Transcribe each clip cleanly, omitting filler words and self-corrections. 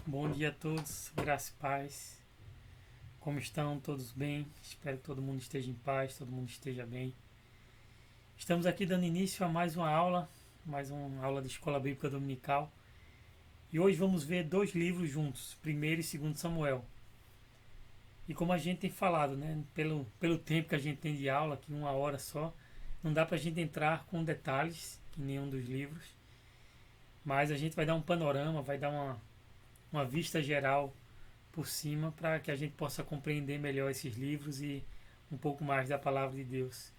Bom dia a todos, graça e paz. Como estão? Todos bem? Espero que todo mundo esteja em paz, todo mundo esteja bem. Estamos aqui dando início a mais uma aula de Escola Bíblica Dominical. E hoje vamos ver dois livros juntos, primeiro e segundo Samuel. E como a gente tem falado, né, pelo tempo que a gente tem de aula, aqui 1 hora só, não dá para a gente entrar com detalhes em nenhum dos livros, mas a gente vai dar um panorama, vai dar uma vista geral por cima para que a gente possa compreender melhor esses livros e um pouco mais da palavra de Deus.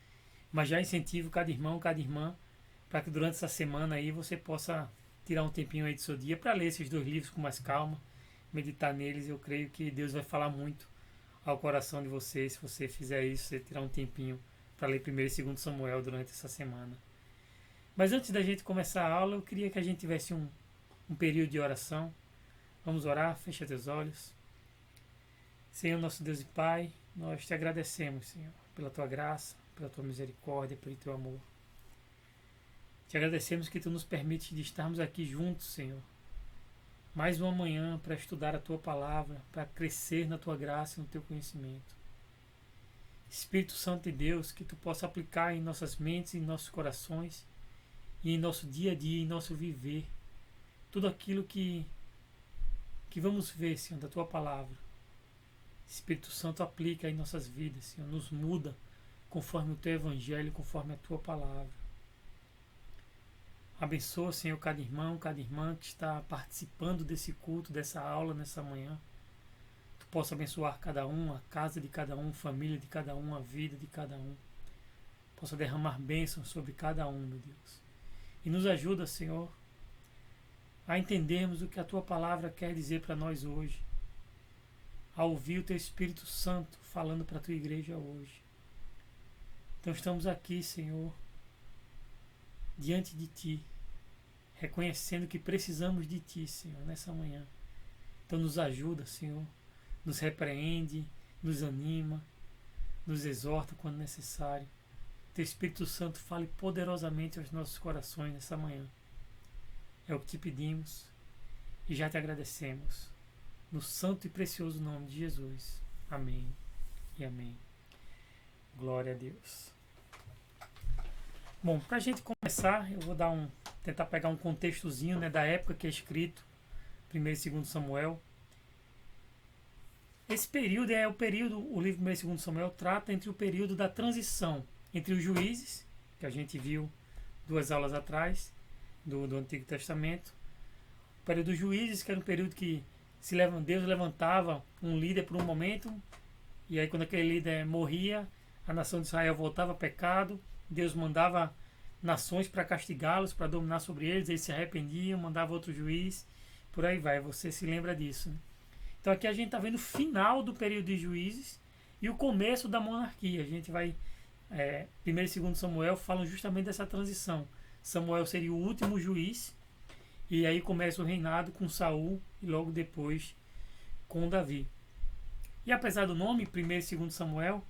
Mas já incentivo cada irmão, cada irmã, para que durante essa semana aí você possa tirar um tempinho aí do seu dia para ler esses dois livros com mais calma, meditar neles. Eu creio que Deus vai falar muito ao coração de você se você fizer isso, você tirar um tempinho para ler primeiro e segundo Samuel durante essa semana. Mas antes da gente começar a aula, eu queria que a gente tivesse um período de oração. Vamos orar, fecha teus olhos. Senhor, nosso Deus e Pai, nós te agradecemos, Senhor, pela tua graça, pela tua misericórdia, pelo teu amor. Te agradecemos que tu nos permites de estarmos aqui juntos, Senhor. Mais uma manhã para estudar a tua palavra, para crescer na tua graça e no teu conhecimento. Espírito Santo de Deus, que tu possa aplicar em nossas mentes e em nossos corações e em nosso dia a dia, em nosso viver, tudo aquilo que vamos ver, Senhor, da tua palavra. Espírito Santo aplica em nossas vidas, Senhor, nos muda conforme o teu evangelho, conforme a tua palavra. Abençoa, Senhor, cada irmão, cada irmã que está participando desse culto, dessa aula nessa manhã. Tu possa abençoar cada um, a casa de cada um, a família de cada um, a vida de cada um. Possa derramar bênçãos sobre cada um, meu Deus. E nos ajuda, Senhor, a entendermos o que a tua palavra quer dizer para nós hoje, a ouvir o teu Espírito Santo falando para a tua igreja hoje. Então estamos aqui, Senhor, diante de ti, reconhecendo que precisamos de ti, Senhor, nessa manhã. Então nos ajuda, Senhor, nos repreende, nos anima, nos exorta quando necessário. Teu Espírito Santo fale poderosamente aos nossos corações nessa manhã. É o que te pedimos e já te agradecemos. No santo e precioso nome de Jesus. Amém e amém. Glória a Deus. Bom, para a gente começar, eu vou tentar pegar um contextozinho, né, da época que é escrito 1 e 2 Samuel. Esse período o livro 1 e 2 Samuel trata entre o período da transição entre os juízes, que a gente viu 2 aulas atrás, do Antigo Testamento. O período dos juízes, que era um período que Deus levantava um líder por um momento, e aí quando aquele líder morria, a nação de Israel voltava a pecado, Deus mandava nações para castigá-los, para dominar sobre eles, eles se arrependiam, mandava outro juiz, por aí vai, você se lembra disso, né? Então aqui a gente está vendo o final do período de juízes e o começo da monarquia. A gente vai, 1 e 2 Samuel falam justamente dessa transição. Samuel seria o último juiz, e aí começa o reinado com Saul e logo depois com Davi. E apesar do nome, 1 e 2 Samuel,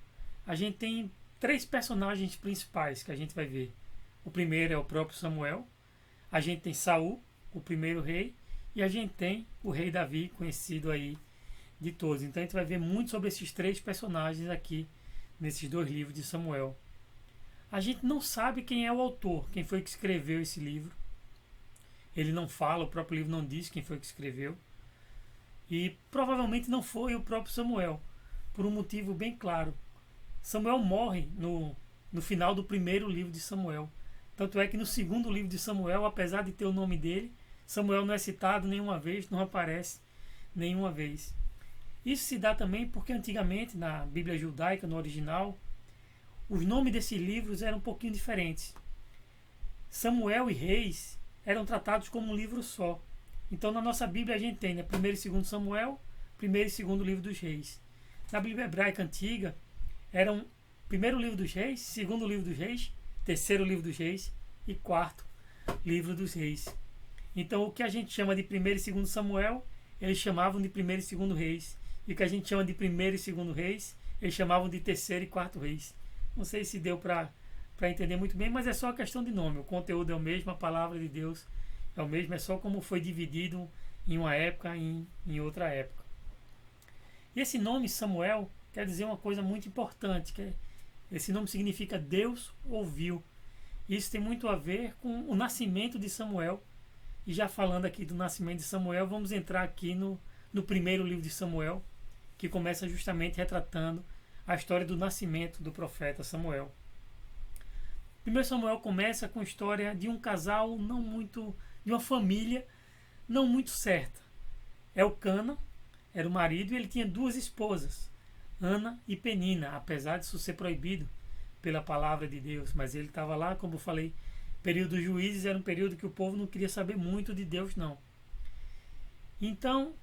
a gente tem 3 personagens principais que a gente vai ver. O primeiro é o próprio Samuel, a gente tem Saul, o primeiro rei, e a gente tem o rei Davi, conhecido aí de todos. Então a gente vai ver muito sobre esses 3 personagens aqui, nesses 2 livros de Samuel. A gente não sabe quem é o autor, quem foi que escreveu esse livro. Ele não fala, o próprio livro não diz quem foi que escreveu. E provavelmente não foi o próprio Samuel, por um motivo bem claro. Samuel morre no final do primeiro livro de Samuel. Tanto é que no segundo livro de Samuel, apesar de ter o nome dele, Samuel não é citado nenhuma vez, não aparece nenhuma vez. Isso se dá também porque antigamente, na Bíblia judaica, no original, os nomes desses livros eram um pouquinho diferentes. Samuel e Reis eram tratados como um livro só. Então na nossa Bíblia a gente tem, né, 1 e 2 Samuel, 1 e 2 livro dos Reis. Na Bíblia hebraica antiga eram 1º livro dos Reis, 2º livro dos Reis, 3º livro dos Reis e 4º livro dos Reis. Então o que a gente chama de 1 e 2 Samuel, eles chamavam de 1 e 2 Reis. E o que a gente chama de 1 e 2 Reis, eles chamavam de 3º e 4º Reis. Não sei se deu para entender muito bem, mas é só questão de nome. O conteúdo é o mesmo, a palavra de Deus é o mesmo, é só como foi dividido em uma época e em outra época. E esse nome Samuel quer dizer uma coisa muito importante, esse nome significa Deus ouviu. Isso tem muito a ver com o nascimento de Samuel. E já falando aqui do nascimento de Samuel, vamos entrar aqui no primeiro livro de Samuel, que começa justamente retratando a história do nascimento do profeta Samuel. Primeiro Samuel começa com a história de um casal de uma família não muito certa. Elcana era o marido e ele tinha duas esposas, Ana e Penina, apesar disso ser proibido pela palavra de Deus. Mas ele estava lá, como eu falei, período dos juízes era um período que o povo não queria saber muito de Deus, não. Então,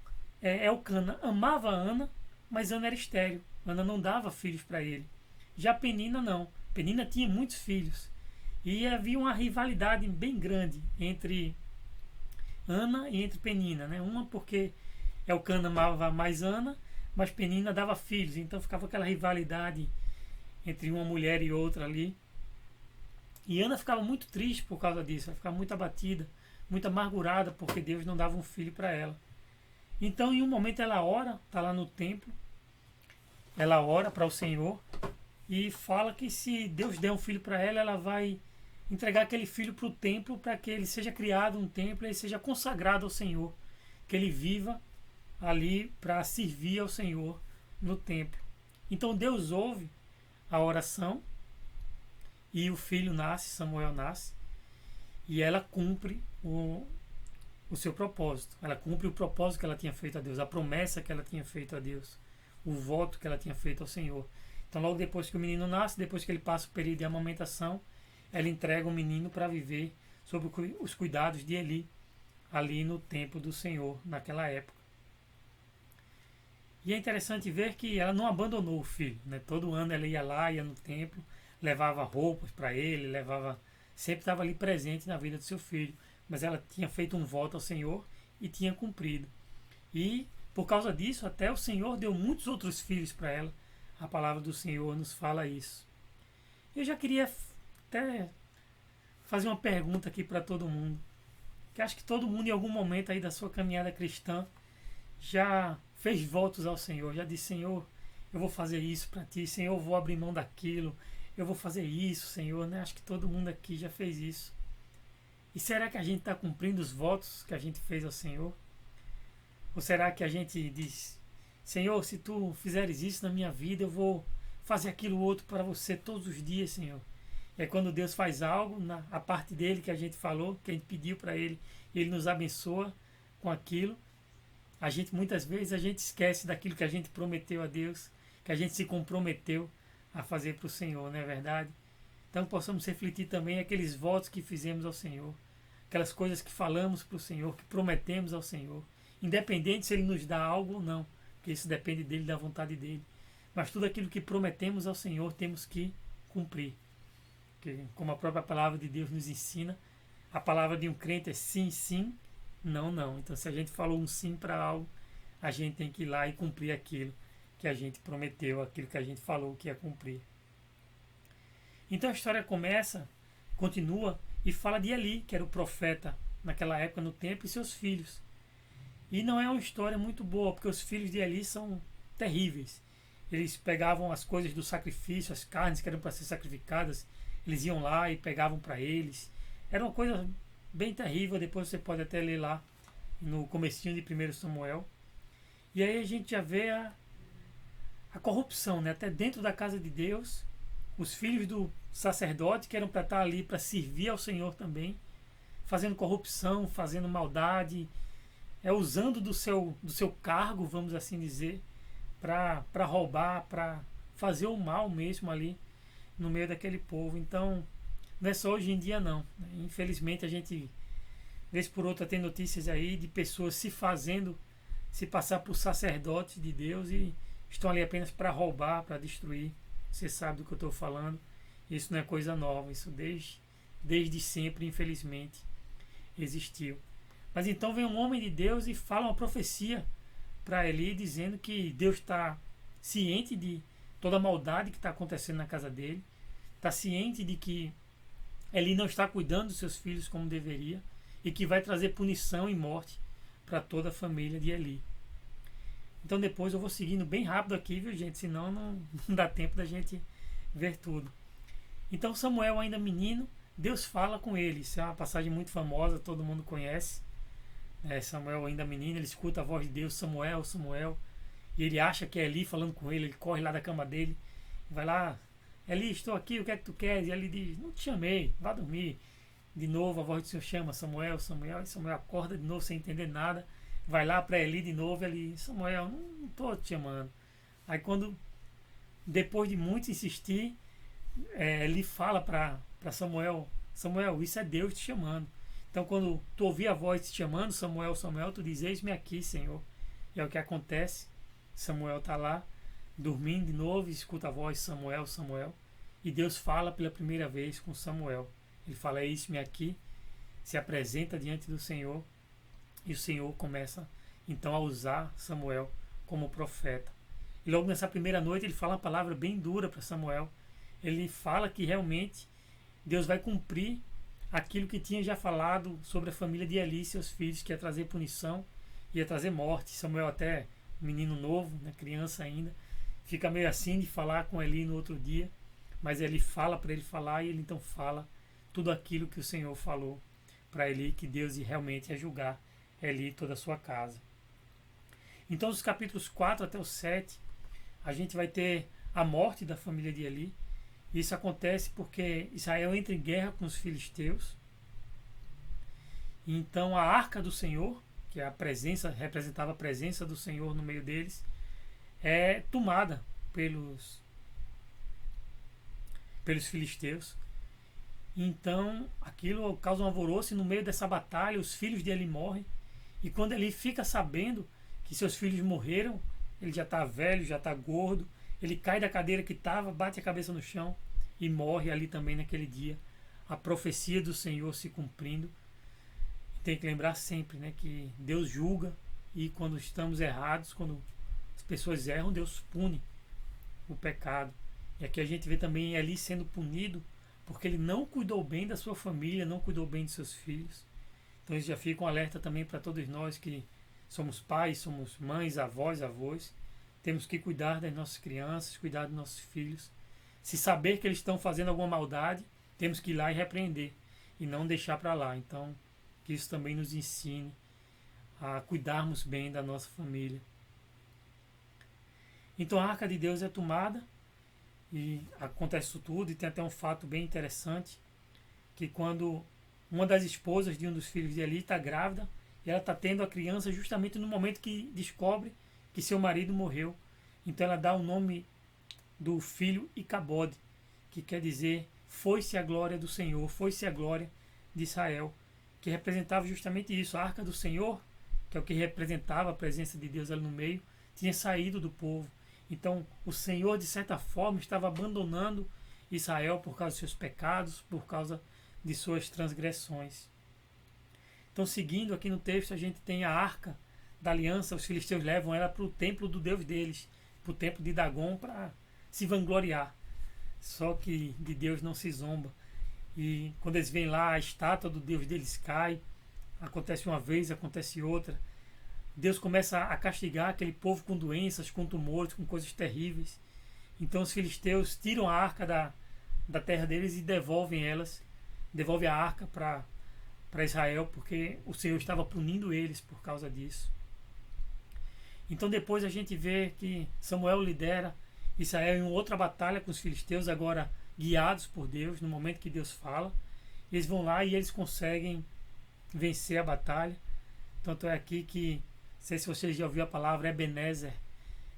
Elcana amava Ana, mas Ana era estéril. Ana não dava filhos para ele. Já Penina não. Penina tinha muitos filhos. E havia uma rivalidade bem grande entre Ana e entre Penina, né? Uma porque Elcana amava mais Ana, mas Penina dava filhos. Então ficava aquela rivalidade entre uma mulher e outra ali. E Ana ficava muito triste por causa disso. Ela ficava muito abatida, muito amargurada, porque Deus não dava um filho para ela. Então, em um momento, ela ora, está lá no templo, ela ora para o Senhor e fala que se Deus der um filho para ela, ela vai entregar aquele filho para o templo, para que ele seja criado um templo e ele seja consagrado ao Senhor, que ele viva ali para servir ao Senhor no templo. Então Deus ouve a oração e o filho nasce, Samuel nasce, e ela cumpre o seu propósito. Ela cumpre o propósito que ela tinha feito a Deus, a promessa que ela tinha feito a Deus, o voto que ela tinha feito ao Senhor. Então logo depois que o menino nasce, depois que ele passa o período de amamentação, ela entrega o menino para viver sob os cuidados de Eli, ali no templo do Senhor, naquela época. E é interessante ver que ela não abandonou o filho, né? Todo ano ela ia lá, ia no templo, levava roupas para ele, sempre estava ali presente na vida do seu filho. Mas ela tinha feito um voto ao Senhor e tinha cumprido. E por causa disso, até o Senhor deu muitos outros filhos para ela. A palavra do Senhor nos fala isso. Eu já queria até fazer uma pergunta aqui para todo mundo. Que acho que todo mundo em algum momento aí da sua caminhada cristã já fez votos ao Senhor. Já disse, Senhor, eu vou fazer isso para ti. Senhor, eu vou abrir mão daquilo. Eu vou fazer isso, Senhor. Né? Acho que todo mundo aqui já fez isso. E será que a gente está cumprindo os votos que a gente fez ao Senhor? Ou será que a gente diz, Senhor, se tu fizeres isso na minha vida, eu vou fazer aquilo outro para você todos os dias, Senhor. E aí quando Deus faz algo, a parte dele que a gente falou, que a gente pediu para ele, e ele nos abençoa com aquilo, muitas vezes a gente esquece daquilo que a gente prometeu a Deus, que a gente se comprometeu a fazer para o Senhor, não é verdade? Então possamos refletir também aqueles votos que fizemos ao Senhor, aquelas coisas que falamos para o Senhor, que prometemos ao Senhor, independente se Ele nos dá algo ou não, porque isso depende dEle, da vontade dEle. Mas tudo aquilo que prometemos ao Senhor temos que cumprir. Porque, como a própria palavra de Deus nos ensina, a palavra de um crente é sim, sim, não, não. Então se a gente falou um sim para algo, a gente tem que ir lá e cumprir aquilo que a gente prometeu, aquilo que a gente falou que ia cumprir. Então a história continua e fala de Eli, que era o profeta naquela época no templo, e seus filhos. E não é uma história muito boa, porque os filhos de Eli são terríveis. Eles pegavam as coisas do sacrifício, as carnes que eram para ser sacrificadas, eles iam lá e pegavam para eles. Era uma coisa bem terrível, depois você pode até ler lá no comecinho de 1 Samuel. E aí a gente já vê a corrupção, né? Até dentro da casa de Deus. Os filhos do sacerdote que eram para estar ali para servir ao Senhor também, fazendo corrupção, fazendo maldade, usando do seu cargo, vamos assim dizer, para roubar, para fazer o mal mesmo ali no meio daquele povo. Então, não é só hoje em dia não. Infelizmente a gente, vez por outra, tem notícias aí de pessoas se passar por sacerdotes de Deus e estão ali apenas para roubar, para destruir. Você sabe do que eu estou falando. Isso não é coisa nova. Isso desde sempre, infelizmente, existiu. Mas então vem um homem de Deus e fala uma profecia para Eli, dizendo que Deus está ciente de toda a maldade que está acontecendo na casa dele. Está ciente de que Eli não está cuidando dos seus filhos como deveria. E que vai trazer punição e morte para toda a família de Eli. Então depois eu vou seguindo bem rápido aqui, viu, gente? Senão não dá tempo da gente ver tudo. Então Samuel, ainda menino, Deus fala com ele. Isso é uma passagem muito famosa, todo mundo conhece. Samuel, ainda menino, ele escuta a voz de Deus, Samuel, Samuel. E ele acha que é Eli falando com ele. Ele corre lá da cama dele, vai lá, Eli, estou aqui, o que é que tu queres? E ele diz, não te chamei, vá dormir. De novo a voz do Senhor chama, Samuel, Samuel. E Samuel acorda de novo sem entender nada. Vai lá para Eli de novo, Eli, Samuel, não estou te chamando. Aí quando, depois de muito insistir, Eli fala para Samuel, Samuel, isso é Deus te chamando. Então quando tu ouvir a voz te chamando, Samuel, Samuel, tu diz, eis-me aqui, Senhor. E é o que acontece. Samuel está lá, dormindo de novo, e escuta a voz, Samuel, Samuel. E Deus fala pela primeira vez com Samuel. Ele fala, eis-me aqui, se apresenta diante do Senhor. E o Senhor começa então a usar Samuel como profeta. E logo nessa primeira noite ele fala uma palavra bem dura para Samuel. Ele fala que realmente Deus vai cumprir aquilo que tinha já falado sobre a família de Eli e seus filhos, que ia trazer punição, ia trazer morte. Samuel, até menino novo, né, criança ainda, fica meio assim de falar com Eli no outro dia, mas Eli fala para ele falar, e ele então fala tudo aquilo que o Senhor falou para Eli, que Deus realmente ia julgar Eli e toda a sua casa. Então, dos capítulos 4 até o 7, a gente vai ter a morte da família de Eli. Isso acontece porque Israel entra em guerra com os filisteus. Então a arca do Senhor, que é a presença, representava a presença do Senhor no meio deles, é tomada pelos filisteus. Então aquilo causa um alvoroço, e no meio dessa batalha os filhos de Eli morrem. E quando Eli fica sabendo que seus filhos morreram, ele já está velho, já está gordo, ele cai da cadeira que estava, bate a cabeça no chão e morre ali também naquele dia. A profecia do Senhor se cumprindo. Tem que lembrar sempre, né, que Deus julga, e quando estamos errados, quando as pessoas erram, Deus pune o pecado. E aqui a gente vê também Eli sendo punido porque ele não cuidou bem da sua família, não cuidou bem de seus filhos. Então isso já fica um alerta também para todos nós que somos pais, somos mães, avós. Temos que cuidar das nossas crianças, cuidar dos nossos filhos. Se saber que eles estão fazendo alguma maldade, temos que ir lá e repreender e não deixar para lá. Então, que isso também nos ensine a cuidarmos bem da nossa família. Então a arca de Deus é tomada e acontece isso tudo. E tem até um fato bem interessante, que quando uma das esposas de um dos filhos de Eli está grávida, e ela está tendo a criança justamente no momento que descobre que seu marido morreu. Então ela dá o nome do filho Icabode, que quer dizer foi-se a glória do Senhor, foi-se a glória de Israel, que representava justamente isso. A arca do Senhor, que é o que representava a presença de Deus ali no meio, tinha saído do povo. Então o Senhor, de certa forma, estava abandonando Israel por causa dos seus pecados, por causa de suas transgressões. Então, seguindo aqui no texto, a gente tem a arca da aliança. Os filisteus levam ela para o templo do Deus deles, para o templo de Dagon, para se vangloriar. Só que de Deus não se zomba. E quando eles vêm lá, a estátua do Deus deles cai. Acontece uma vez, acontece outra. Deus começa a castigar aquele povo com doenças, com tumores, com coisas terríveis. Então os filisteus tiram a arca da terra deles e devolvem a arca para Israel, porque o Senhor estava punindo eles por causa disso. Então depois a gente vê que Samuel lidera Israel em outra batalha com os filisteus, agora guiados por Deus, no momento que Deus fala. Eles vão lá e eles conseguem vencer a batalha. Tanto é aqui que, não sei se vocês já ouviram a palavra Ebenezer,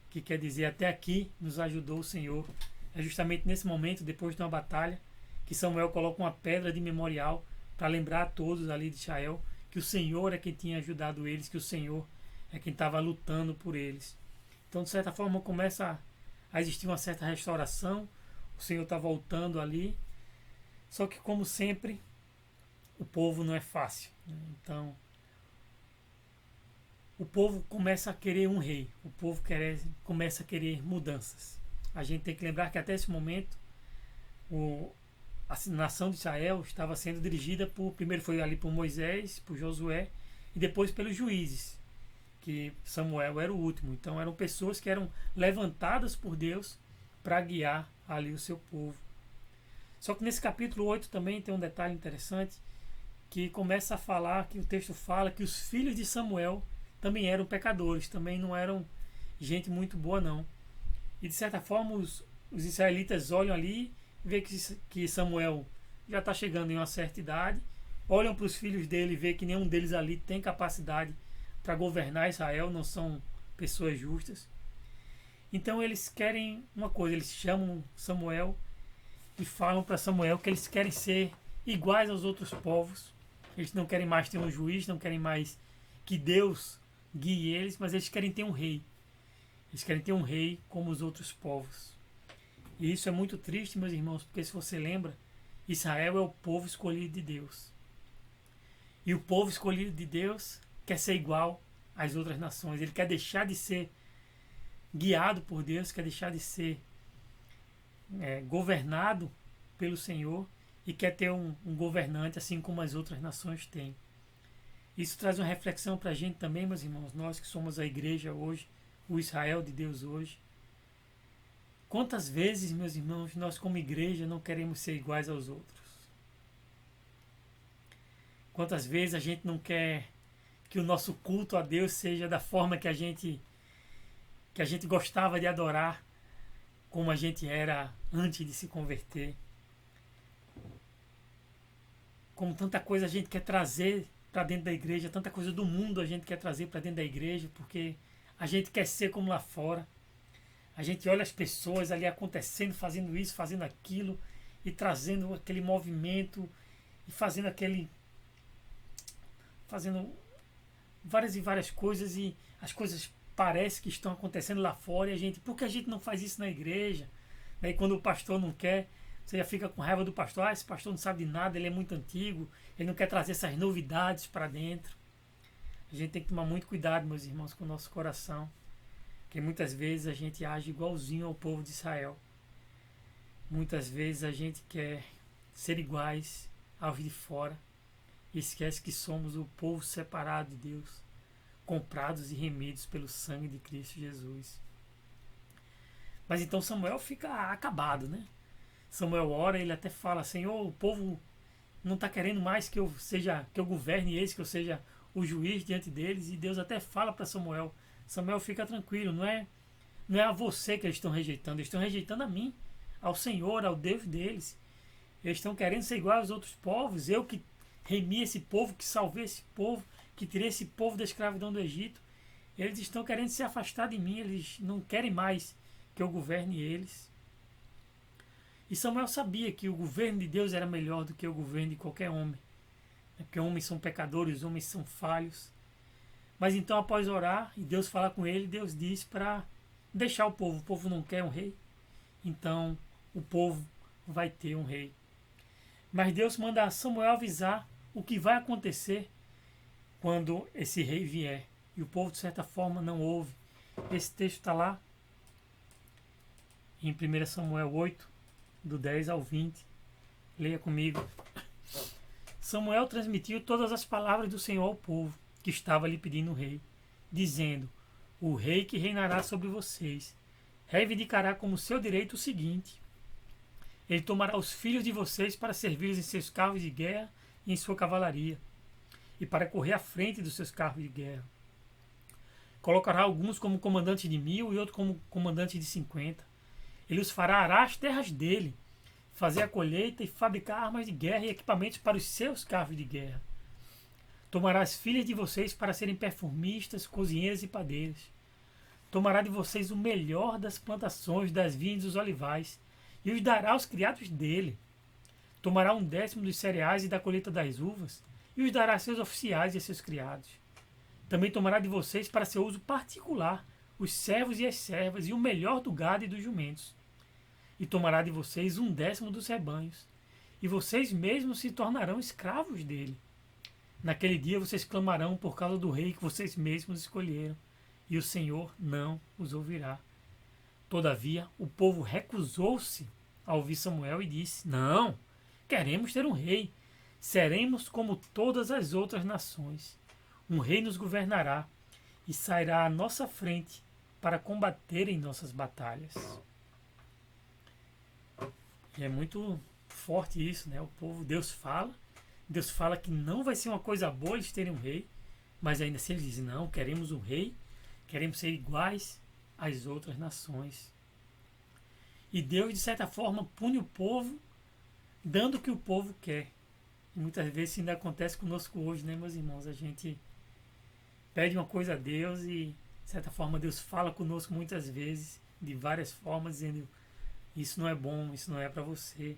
que quer dizer até aqui nos ajudou o Senhor. É justamente nesse momento, depois de uma batalha, que Samuel coloca uma pedra de memorial para lembrar a todos ali de Israel que o Senhor é quem tinha ajudado eles, que o Senhor é quem estava lutando por eles. Então, de certa forma, começa a existir uma certa restauração. O Senhor está voltando ali. Só que, como sempre, o povo não é fácil, né? Então, o povo começa a querer um rei. O povo começa a querer mudanças. A gente tem que lembrar que até esse momento a nação de Israel estava sendo dirigida primeiro foi ali por Moisés, por Josué, e depois pelos juízes. que Samuel era o último. Então eram pessoas que eram levantadas por Deus para guiar ali o seu povo. Só que nesse capítulo 8 também tem um detalhe interessante, que começa a falar, que o texto fala que os filhos de Samuel também eram pecadores, também não eram gente muito boa não. E de certa forma os israelitas olham ali, vê que Samuel já está chegando em uma certa idade, olham para os filhos dele e vê que nenhum deles ali tem capacidade para governar Israel, não são pessoas justas. Então eles querem uma coisa, eles chamam Samuel e falam para Samuel que eles querem ser iguais aos outros povos. Eles não querem mais ter um juiz, não querem mais que Deus guie eles, mas eles querem ter um rei. Eles querem ter um rei como os outros povos. E isso é muito triste, meus irmãos, porque se você lembra, Israel é o povo escolhido de Deus. E o povo escolhido de Deus quer ser igual às outras nações. Ele quer deixar de ser guiado por Deus, quer deixar de ser governado pelo Senhor e quer ter um governante assim como as outras nações têm. Isso traz uma reflexão para a gente também, meus irmãos, nós que somos a igreja hoje, o Israel de Deus hoje. Quantas vezes, meus irmãos, nós como igreja não queremos ser iguais aos outros? Quantas vezes a gente não quer que o nosso culto a Deus seja da forma que a gente gostava de adorar, como a gente era antes de se converter? Como tanta coisa a gente quer trazer para dentro da igreja, tanta coisa do mundo a gente quer trazer para dentro da igreja, porque a gente quer ser como lá fora. A gente olha as pessoas ali acontecendo, fazendo isso, fazendo aquilo, e trazendo aquele movimento, e fazendo várias e várias coisas, e as coisas parecem que estão acontecendo lá fora, e a gente, por que a gente não faz isso na igreja? Daí quando o pastor não quer, você já fica com raiva do pastor. Esse pastor não sabe de nada, ele é muito antigo, ele não quer trazer essas novidades para dentro. A gente tem que tomar muito cuidado, meus irmãos, com o nosso coração, porque muitas vezes a gente age igualzinho ao povo de Israel. Muitas vezes a gente quer ser iguais aos de fora e esquece que somos o povo separado de Deus, comprados e remidos pelo sangue de Cristo Jesus. Mas então Samuel fica acabado, né? Samuel ora, ele até fala: Senhor, o povo não está querendo mais que eu governe eles, que eu seja o juiz diante deles. E Deus até fala para Samuel: Samuel, fica tranquilo, não é a você que eles estão rejeitando, eles estão rejeitando a mim, ao Senhor, ao Deus deles. Eles estão querendo ser igual aos outros povos, eu que remi esse povo, que salvei esse povo, que tirei esse povo da escravidão do Egito. Eles estão querendo se afastar de mim, eles não querem mais que eu governe eles. E Samuel sabia que o governo de Deus era melhor do que o governo de qualquer homem, porque homens são pecadores, homens são falhos. Mas então, após orar e Deus falar com ele, Deus diz para deixar o povo não quer um rei, então o povo vai ter um rei. Mas Deus manda Samuel avisar o que vai acontecer quando esse rei vier, e o povo de certa forma não ouve. Esse texto está lá em 1 Samuel 8, do 10 ao 20. Leia comigo. Samuel transmitiu todas as palavras do Senhor ao povo que estava lhe pedindo o rei, dizendo: o rei que reinará sobre vocês reivindicará como seu direito o seguinte: ele tomará os filhos de vocês para servi-los em seus carros de guerra e em sua cavalaria, e para correr à frente dos seus carros de guerra. Colocará alguns como comandantes de 1000 e outros como comandantes de 50. Ele os fará arar as terras dele, fazer a colheita e fabricar armas de guerra e equipamentos para os seus carros de guerra. Tomará as filhas de vocês para serem perfumistas, cozinheiras e padeiras. Tomará de vocês o melhor das plantações, das vinhas e dos olivais, e os dará aos criados dele. Tomará 1/10 dos cereais e da colheita das uvas, e os dará a seus oficiais e a seus criados. Também tomará de vocês para seu uso particular os servos e as servas, e o melhor do gado e dos jumentos. E tomará de vocês 1/10 dos rebanhos, e vocês mesmos se tornarão escravos dele. Naquele dia vocês clamarão por causa do rei que vocês mesmos escolheram, e o Senhor não os ouvirá. Todavia, o povo recusou-se a ouvir Samuel e disse: não, queremos ter um rei. Seremos como todas as outras nações. Um rei nos governará, e sairá à nossa frente para combater em nossas batalhas. E é muito forte isso, né? O povo, Deus fala que não vai ser uma coisa boa eles terem um rei, mas ainda assim eles dizem, não, queremos um rei, queremos ser iguais às outras nações. E Deus, de certa forma, pune o povo, dando o que o povo quer. E muitas vezes isso ainda acontece conosco hoje, né, meus irmãos? A gente pede uma coisa a Deus e, de certa forma, Deus fala conosco muitas vezes, de várias formas, dizendo, isso não é bom, isso não é para você.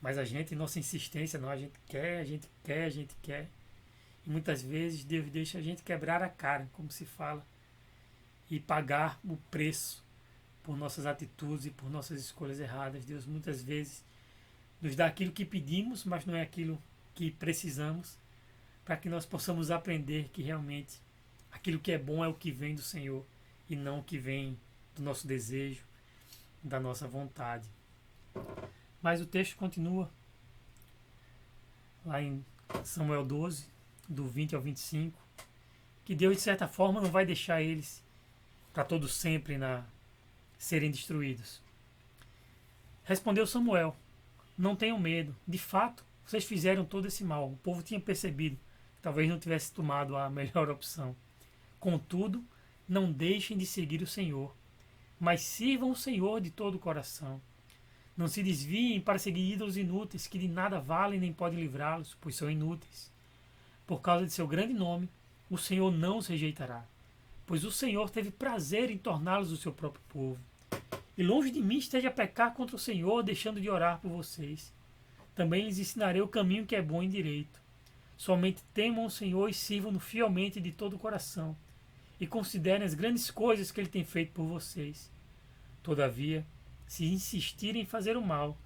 Mas a gente, nossa insistência, não, a gente quer, a gente quer, a gente quer. E muitas vezes Deus deixa a gente quebrar a cara, como se fala, e pagar o preço por nossas atitudes e por nossas escolhas erradas. Deus muitas vezes nos dá aquilo que pedimos, mas não é aquilo que precisamos, para que nós possamos aprender que realmente aquilo que é bom é o que vem do Senhor e não o que vem do nosso desejo, da nossa vontade. Mas o texto continua lá em Samuel 12, do 20 ao 25, que Deus, de certa forma, não vai deixar eles para todo sempre serem destruídos. Respondeu Samuel, não tenham medo, de fato, vocês fizeram todo esse mal. O povo tinha percebido, talvez não tivesse tomado a melhor opção. Contudo, não deixem de seguir o Senhor, mas sirvam o Senhor de todo o coração. Não se desviem para seguir ídolos inúteis que de nada valem nem podem livrá-los, pois são inúteis. Por causa de seu grande nome, o Senhor não os rejeitará, pois o Senhor teve prazer em torná-los o seu próprio povo. E longe de mim esteja a pecar contra o Senhor, deixando de orar por vocês. Também lhes ensinarei o caminho que é bom e direito. Somente temam o Senhor e sirvam-no fielmente de todo o coração, e considerem as grandes coisas que Ele tem feito por vocês. Todavia, se insistirem em fazer o mal,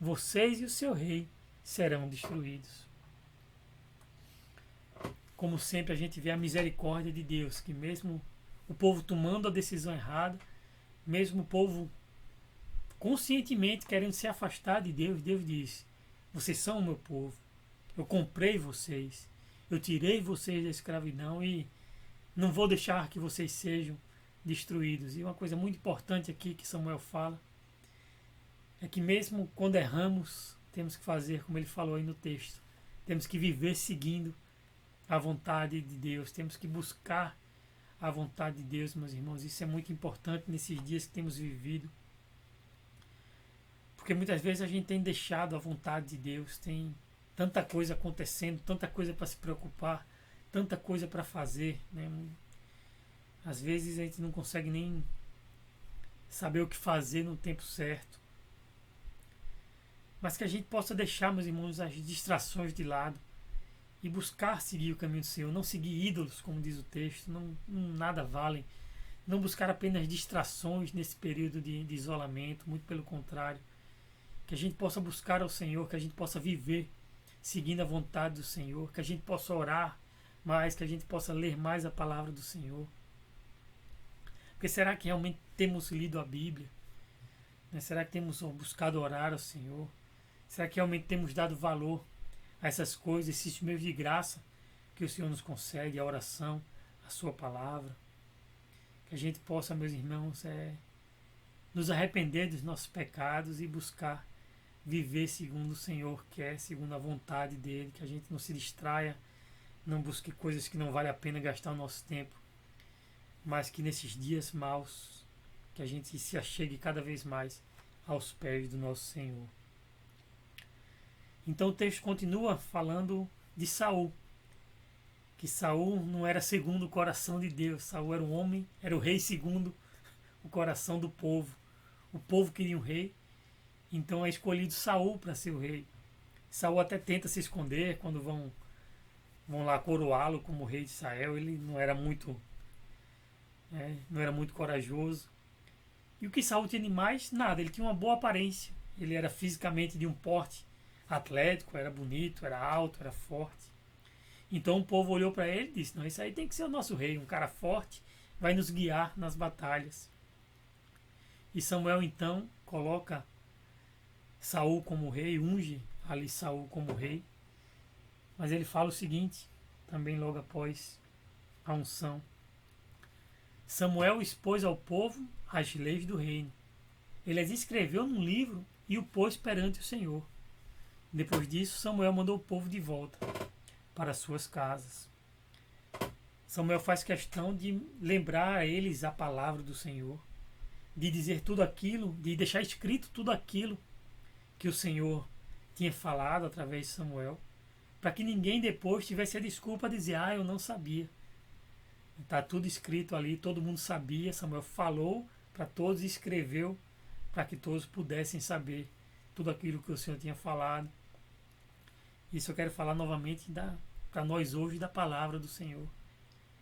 vocês e o seu rei serão destruídos. Como sempre, a gente vê a misericórdia de Deus, que mesmo o povo tomando a decisão errada, mesmo o povo conscientemente querendo se afastar de Deus, Deus diz, vocês são o meu povo, eu comprei vocês, eu tirei vocês da escravidão e não vou deixar que vocês sejam destruídos. E uma coisa muito importante aqui que Samuel fala, é que mesmo quando erramos, temos que fazer como ele falou aí no texto, temos que viver seguindo a vontade de Deus, temos que buscar a vontade de Deus, meus irmãos. Isso é muito importante nesses dias que temos vivido, porque muitas vezes a gente tem deixado a vontade de Deus, tem tanta coisa acontecendo, tanta coisa para se preocupar, tanta coisa para fazer, né? Às vezes a gente não consegue nem saber o que fazer no tempo certo, mas que a gente possa deixar, meus irmãos, as distrações de lado e buscar seguir o caminho do Senhor, não seguir ídolos, como diz o texto, não nada valem, não buscar apenas distrações nesse período de isolamento, muito pelo contrário, que a gente possa buscar ao Senhor, que a gente possa viver seguindo a vontade do Senhor, que a gente possa orar mais, que a gente possa ler mais a palavra do Senhor. Porque será que realmente temos lido a Bíblia? Né? Será que temos buscado orar ao Senhor? Será que realmente temos dado valor a essas coisas, esses meios de graça que o Senhor nos concede, a oração, a sua palavra? Que a gente possa, meus irmãos, nos arrepender dos nossos pecados e buscar viver segundo o Senhor quer, segundo a vontade dEle, que a gente não se distraia, não busque coisas que não vale a pena gastar o nosso tempo, mas que nesses dias maus, que a gente se achegue cada vez mais aos pés do nosso Senhor. Então o texto continua falando de Saul, que Saul não era segundo o coração de Deus, Saul era um homem, era o rei segundo o coração do povo. O povo queria um rei, então é escolhido Saul para ser o rei. Saul até tenta se esconder quando vão lá coroá-lo como rei de Israel. Ele não era muito corajoso. E o que Saul tinha de mais? Nada, ele tinha uma boa aparência. Ele era fisicamente de um porte atlético, era bonito, era alto, era forte. Então o povo olhou para ele e disse, não, esse aí tem que ser o nosso rei, um cara forte, vai nos guiar nas batalhas. E Samuel então coloca Saul como rei, unge ali Saul como rei. Mas ele fala o seguinte, também logo após a unção. Samuel expôs ao povo as leis do reino. Ele as escreveu num livro e o pôs perante o Senhor. Depois disso, Samuel mandou o povo de volta para suas casas. Samuel faz questão de lembrar a eles a palavra do Senhor, de dizer tudo aquilo, de deixar escrito tudo aquilo que o Senhor tinha falado através de Samuel, para que ninguém depois tivesse a desculpa de dizer, eu não sabia. Está tudo escrito ali, todo mundo sabia, Samuel falou para todos e escreveu para que todos pudessem saber tudo aquilo que o Senhor tinha falado. Isso eu quero falar novamente para nós hoje da palavra do Senhor.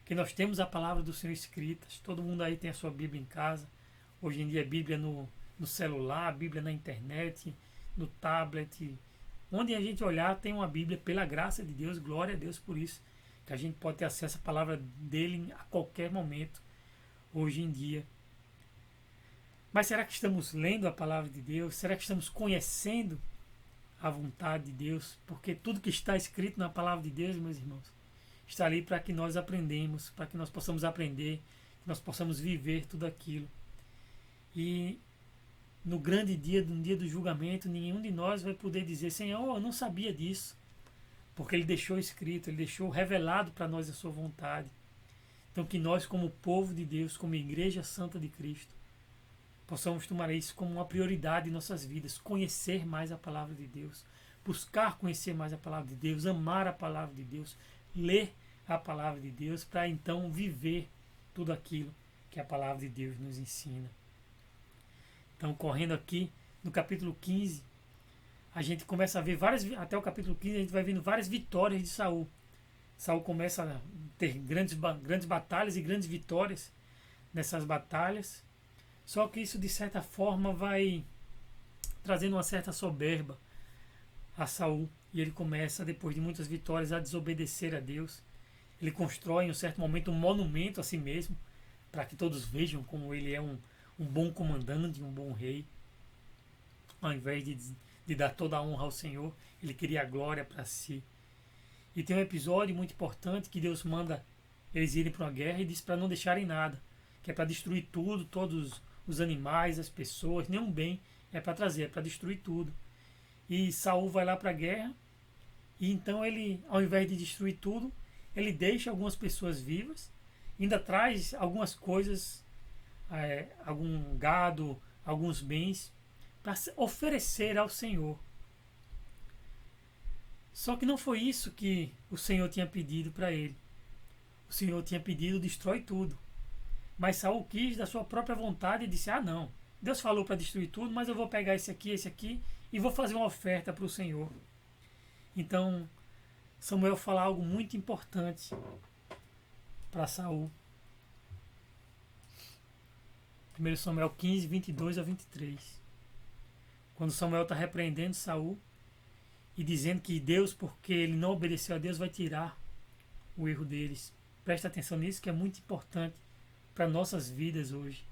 Que nós temos a palavra do Senhor escrita, todo mundo aí tem a sua Bíblia em casa. Hoje em dia, Bíblia no celular, Bíblia na internet, no tablet. Onde a gente olhar, tem uma Bíblia, pela graça de Deus, glória a Deus por isso, que a gente pode ter acesso à palavra dele a qualquer momento, hoje em dia. Mas será que estamos lendo a palavra de Deus? Será que estamos conhecendo a vontade de Deus? Porque tudo que está escrito na palavra de Deus, meus irmãos, está ali para que nós aprendemos, para que nós possamos aprender, que nós possamos viver tudo aquilo. E no grande dia, no dia do julgamento, nenhum de nós vai poder dizer, Senhor, eu não sabia disso. Porque Ele deixou escrito, Ele deixou revelado para nós a sua vontade. Então que nós, como povo de Deus, como Igreja Santa de Cristo, possamos tomar isso como uma prioridade em nossas vidas, conhecer mais a palavra de Deus, buscar conhecer mais a palavra de Deus, amar a palavra de Deus, ler a palavra de Deus, para então viver tudo aquilo que a palavra de Deus nos ensina. Então, correndo aqui, no capítulo 15, a gente começa a ver até o capítulo 15, a gente vai vendo várias vitórias de Saul. Saul começa a ter grandes batalhas e grandes vitórias nessas batalhas. Só que isso, de certa forma, vai trazendo uma certa soberba a Saul. E ele começa, depois de muitas vitórias, a desobedecer a Deus. Ele constrói, em um certo momento, um monumento a si mesmo, para que todos vejam como ele é um bom comandante, um bom rei. Ao invés de dar toda a honra ao Senhor, ele queria a glória para si. E tem um episódio muito importante que Deus manda eles irem para uma guerra e diz para não deixarem nada, que é para destruir tudo, todos os animais, as pessoas, nenhum bem é para trazer, é para destruir tudo. E Saul vai lá para a guerra e então ele, ao invés de destruir tudo, ele deixa algumas pessoas vivas, ainda traz algumas coisas, algum gado, alguns bens, para oferecer ao Senhor. Só que não foi isso que o Senhor tinha pedido para ele. O Senhor tinha pedido, destrói tudo. Mas Saul quis, da sua própria vontade, e disse, não, Deus falou para destruir tudo, mas eu vou pegar esse aqui, e vou fazer uma oferta para o Senhor. Então, Samuel fala algo muito importante para Saul. 1 Samuel 15, 22 a 23. Quando Samuel está repreendendo Saul e dizendo que Deus, porque ele não obedeceu a Deus, vai tirar o erro deles. Presta atenção nisso, que é muito importante para nossas vidas hoje.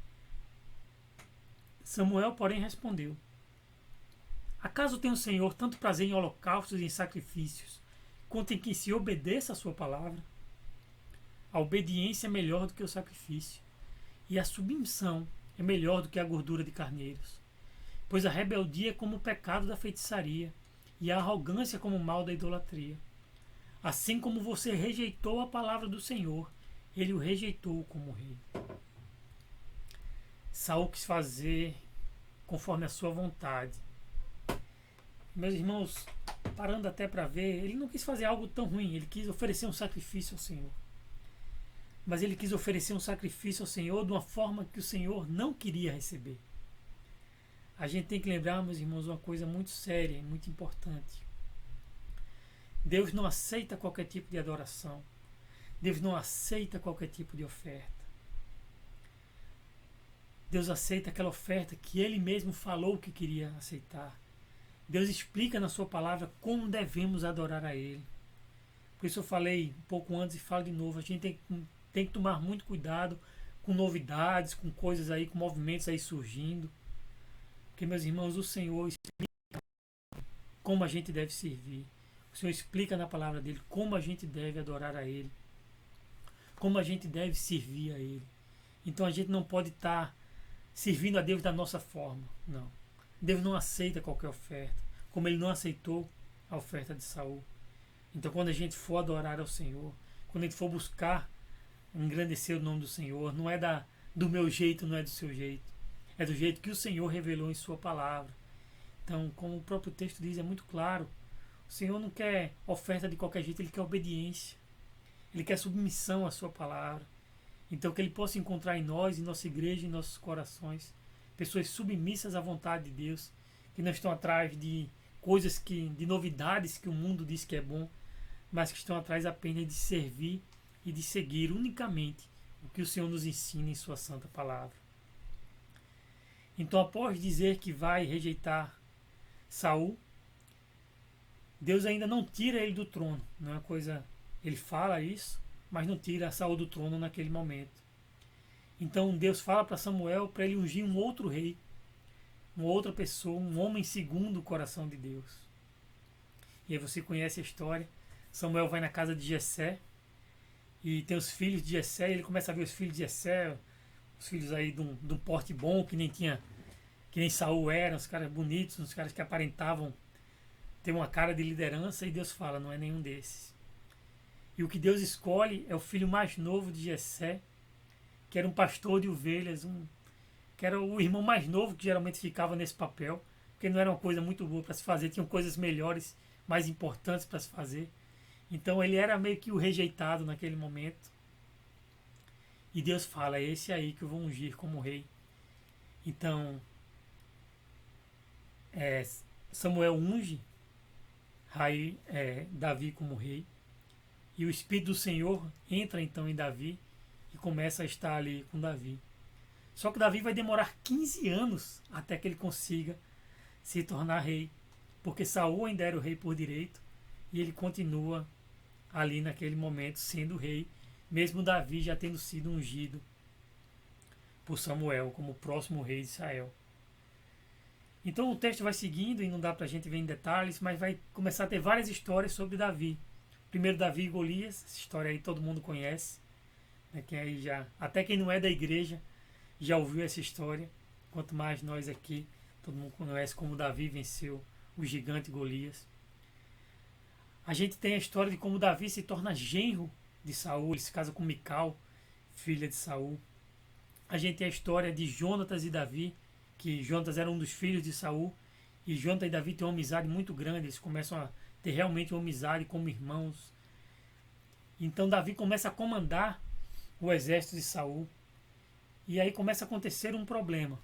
Samuel, porém, respondeu: acaso tem o Senhor tanto prazer em holocaustos e em sacrifícios, quanto em que se obedeça a sua palavra? A obediência é melhor do que o sacrifício, e a submissão é melhor do que a gordura de carneiros. Pois a rebeldia é como o pecado da feitiçaria, e a arrogância como o mal da idolatria. Assim como você rejeitou a palavra do Senhor, ele o rejeitou como rei. Saul quis fazer conforme a sua vontade. Meus irmãos, parando até para ver, ele não quis fazer algo tão ruim, ele quis oferecer um sacrifício ao Senhor. Mas ele quis oferecer um sacrifício ao Senhor de uma forma que o Senhor não queria receber. A gente tem que lembrar, meus irmãos, uma coisa muito séria e muito importante. Deus não aceita qualquer tipo de adoração. Deus não aceita qualquer tipo de oferta. Deus aceita aquela oferta que Ele mesmo falou que queria aceitar. Deus explica na sua palavra como devemos adorar a Ele. Por isso eu falei um pouco antes e falo de novo. A gente tem que tomar muito cuidado com novidades, com coisas aí, com movimentos aí surgindo. Porque, meus irmãos, o Senhor explica como a gente deve servir. O Senhor explica na palavra dEle como a gente deve adorar a Ele. Como a gente deve servir a Ele. Então a gente não pode estar servindo a Deus da nossa forma, não. Deus não aceita qualquer oferta, como ele não aceitou a oferta de Saul. Então quando a gente for adorar ao Senhor, quando a gente for buscar engrandecer o nome do Senhor, não é do meu jeito, não é do seu jeito, é do jeito que o Senhor revelou em sua palavra. Então, como o próprio texto diz, é muito claro, o Senhor não quer oferta de qualquer jeito, ele quer obediência, ele quer submissão à sua palavra. Então que ele possa encontrar em nós, em nossa igreja, em nossos corações, pessoas submissas à vontade de Deus, que não estão atrás de coisas de novidades que o mundo diz que é bom, mas que estão atrás apenas de servir e de seguir unicamente o que o Senhor nos ensina em sua santa palavra. Então, após dizer que vai rejeitar Saul, Deus ainda não tira ele do trono. Não é uma coisa, ele fala isso, mas não tira Saul do trono naquele momento. Então Deus fala para Samuel para ele ungir um outro rei, uma outra pessoa, um homem segundo o coração de Deus. E aí você conhece a história. Samuel vai na casa de Jessé e tem os filhos de Jessé, e ele começa a ver os filhos de Jessé, os filhos aí de um porte bom, que nem Saul era, os caras bonitos, os caras que aparentavam ter uma cara de liderança, e Deus fala, não é nenhum desses. E o que Deus escolhe é o filho mais novo de Jessé, que era um pastor de ovelhas, que era o irmão mais novo que geralmente ficava nesse papel, porque não era uma coisa muito boa para se fazer, tinham coisas melhores, mais importantes para se fazer. Então ele era meio que o rejeitado naquele momento. E Deus fala, é esse aí que eu vou ungir como rei. Então, Samuel unge Davi como rei. E o Espírito do Senhor entra então em Davi e começa a estar ali com Davi. Só que Davi vai demorar 15 anos até que ele consiga se tornar rei. Porque Saul ainda era o rei por direito e ele continua ali naquele momento sendo rei, mesmo Davi já tendo sido ungido por Samuel como o próximo rei de Israel. Então o texto vai seguindo e não dá para a gente ver em detalhes, mas vai começar a ter várias histórias sobre Davi. Primeiro Davi e Golias, essa história aí todo mundo conhece, né? Até quem não é da igreja já ouviu essa história, quanto mais nós aqui, todo mundo conhece como Davi venceu o gigante Golias. A gente tem a história de como Davi se torna genro de Saul, ele se casa com Mical, filha de Saul. A gente tem a história de Jonatas e Davi, que Jonatas era um dos filhos de Saul, e Jonatas e Davi têm uma amizade muito grande, eles começam a ter realmente uma amizade como irmãos. Então Davi começa a comandar o exército de Saul, e aí começa a acontecer um problema.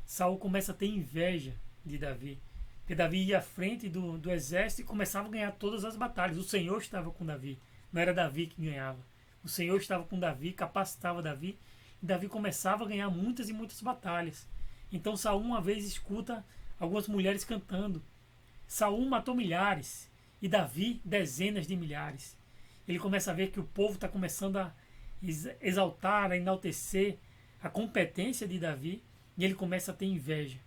Saul começa a ter inveja de Davi, porque Davi ia à frente do exército e começava a ganhar todas as batalhas. O Senhor estava com Davi, não era Davi que ganhava. O Senhor estava com Davi, capacitava Davi, e Davi começava a ganhar muitas e muitas batalhas. Então Saul uma vez escuta algumas mulheres cantando. Saul matou milhares e Davi dezenas de milhares. Ele começa a ver que o povo está começando a exaltar, a enaltecer a competência de Davi, e ele começa a ter inveja.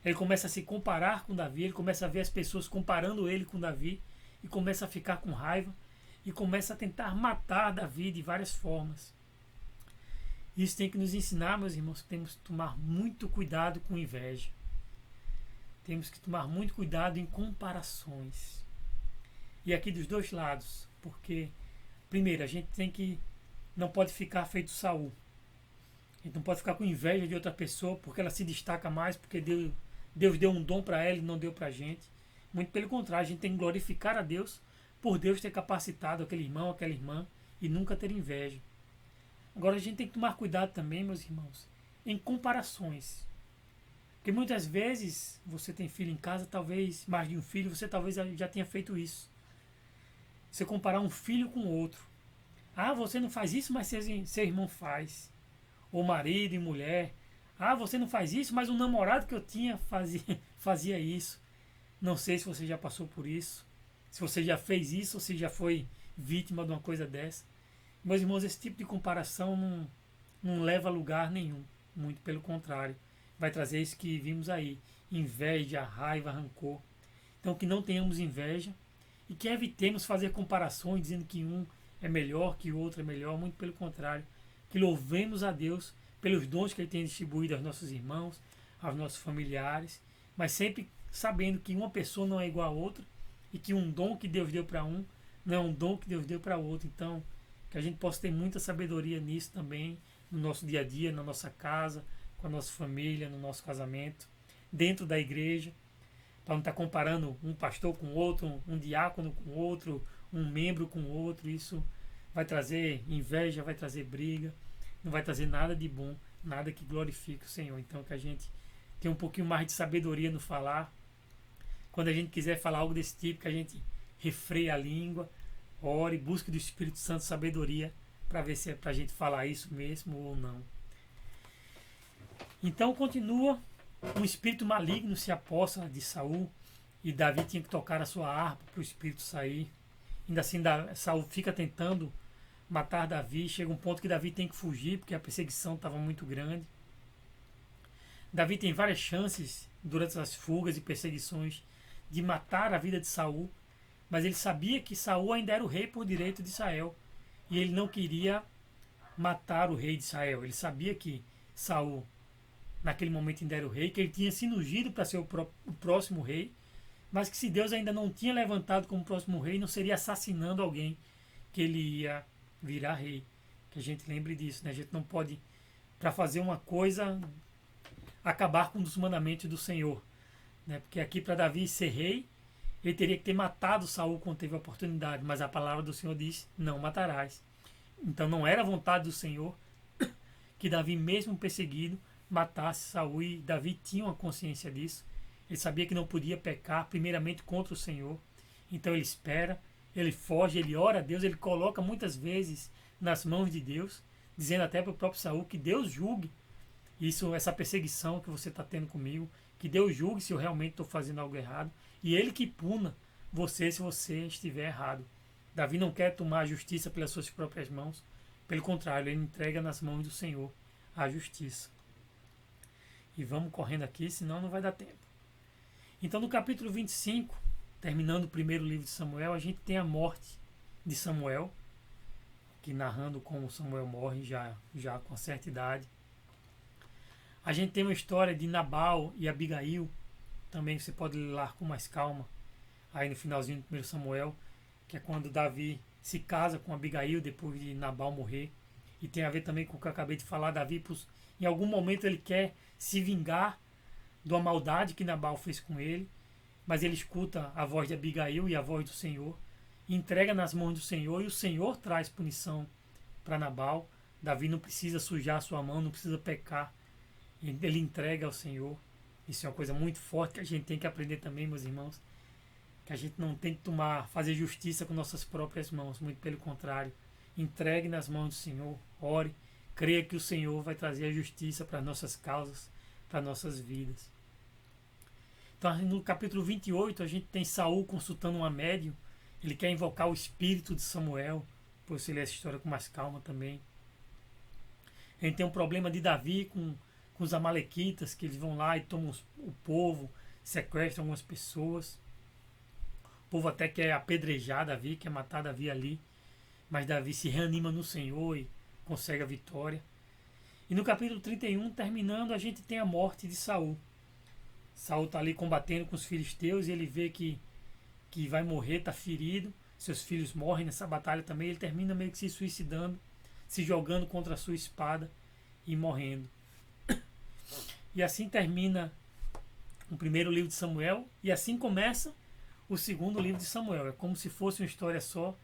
Ele começa a se comparar com Davi, ele começa a ver as pessoas comparando ele com Davi, e começa a ficar com raiva, e começa a tentar matar Davi de várias formas. Isso tem que nos ensinar, meus irmãos, que temos que tomar muito cuidado com inveja. Temos que tomar muito cuidado em comparações. E aqui dos dois lados, porque, primeiro, a gente não pode ficar feito Saul. A gente não pode ficar com inveja de outra pessoa porque ela se destaca mais, porque Deus deu um dom para ela e não deu para a gente. Muito pelo contrário, a gente tem que glorificar a Deus por Deus ter capacitado aquele irmão, aquela irmã, e nunca ter inveja. Agora a gente tem que tomar cuidado também, meus irmãos, em comparações. Porque muitas vezes você tem filho em casa, talvez mais de um filho, você talvez já tenha feito isso. Você comparar um filho com outro. Ah, você não faz isso, mas seu irmão faz. Ou marido e mulher. Ah, você não faz isso, mas o namorado que eu tinha fazia isso. Não sei se você já passou por isso. Se você já fez isso ou se já foi vítima de uma coisa dessa. Meus irmãos, esse tipo de comparação não leva a lugar nenhum. Muito pelo contrário. Vai trazer isso que vimos aí. Inveja, raiva, rancor. Então que não tenhamos inveja. E que evitemos fazer comparações dizendo que um é melhor, que o outro é melhor. Muito pelo contrário. Que louvemos a Deus pelos dons que Ele tem distribuído aos nossos irmãos, aos nossos familiares, mas sempre sabendo que uma pessoa não é igual a outra e que um dom que Deus deu para um não é um dom que Deus deu para outro. Então, que a gente possa ter muita sabedoria nisso também, no nosso dia a dia, na nossa casa, com a nossa família, no nosso casamento, dentro da igreja, para não estar comparando um pastor com outro, um diácono com outro, um membro com outro. Isso vai trazer inveja, vai trazer briga, não vai trazer nada de bom, nada que glorifique o Senhor. Então, que a gente tenha um pouquinho mais de sabedoria no falar. Quando a gente quiser falar algo desse tipo, que a gente refreie a língua, ore, busque do Espírito Santo sabedoria para ver se é para a gente falar isso mesmo ou não. Então continua, um espírito maligno se aposta de Saul e Davi tinha que tocar a sua harpa para o espírito sair. Ainda assim, Saul fica tentando matar Davi, chega um ponto que Davi tem que fugir porque a perseguição estava muito grande. Davi tem várias chances durante as fugas e perseguições de matar a vida de Saul, mas ele sabia que Saul ainda era o rei por direito de Israel e ele não queria matar o rei de Israel. Ele sabia que Saul naquele momento ainda era o rei, que ele tinha sido ungido para ser o próximo rei, mas que se Deus ainda não tinha levantado como próximo rei, não seria assassinando alguém que ele ia virar rei. Que a gente lembre disso, né? A gente não pode, para fazer uma coisa, acabar com um dos mandamentos do Senhor, né? Porque aqui para Davi ser rei, ele teria que ter matado Saul quando teve a oportunidade, mas a palavra do Senhor diz, não matarás. Então não era a vontade do Senhor que Davi, mesmo perseguido, matasse Saul, e Davi tinha uma consciência disso. Ele sabia que não podia pecar primeiramente contra o Senhor. Então ele espera, ele foge, ele ora a Deus, ele coloca muitas vezes nas mãos de Deus, dizendo até para o próprio Saul que Deus julgue isso, essa perseguição que você está tendo comigo, que Deus julgue se eu realmente estou fazendo algo errado, e Ele que puna você se você estiver errado. Davi não quer tomar a justiça pelas suas próprias mãos, pelo contrário, ele entrega nas mãos do Senhor a justiça. E vamos correndo aqui, senão não vai dar tempo. Então no capítulo 25, terminando o primeiro livro de Samuel, a gente tem a morte de Samuel, que narrando como Samuel morre já com certa idade. A gente tem uma história de Nabal e Abigail, também você pode ler com mais calma, aí no finalzinho do 1 Samuel, que é quando Davi se casa com Abigail depois de Nabal morrer. E tem a ver também com o que eu acabei de falar, Davi, em algum momento ele quer se vingar de uma maldade que Nabal fez com ele, mas ele escuta a voz de Abigail e a voz do Senhor, entrega nas mãos do Senhor, e o Senhor traz punição para Nabal. Davi não precisa sujar a sua mão, não precisa pecar, ele entrega ao Senhor. Isso é uma coisa muito forte que a gente tem que aprender também, meus irmãos, que a gente não tem que fazer justiça com nossas próprias mãos, muito pelo contrário. Entregue nas mãos do Senhor, ore, creia que o Senhor vai trazer a justiça para as nossas causas, para as nossas vidas. Então, no capítulo 28, a gente tem Saul consultando uma médium, ele quer invocar o espírito de Samuel, por você ler essa história com mais calma também. A gente tem um problema de Davi com os amalequitas, que eles vão lá e tomam o povo, sequestram algumas pessoas. O povo até quer apedrejar Davi, quer matar Davi ali, mas Davi se reanima no Senhor e consegue a vitória. E no capítulo 31, terminando, a gente tem a morte de Saul. Saul está ali combatendo com os filisteus e ele vê que vai morrer, está ferido. Seus filhos morrem nessa batalha também. Ele termina meio que se suicidando, se jogando contra a sua espada e morrendo. E assim termina o primeiro livro de Samuel, e assim começa o segundo livro de Samuel. É como se fosse uma história só,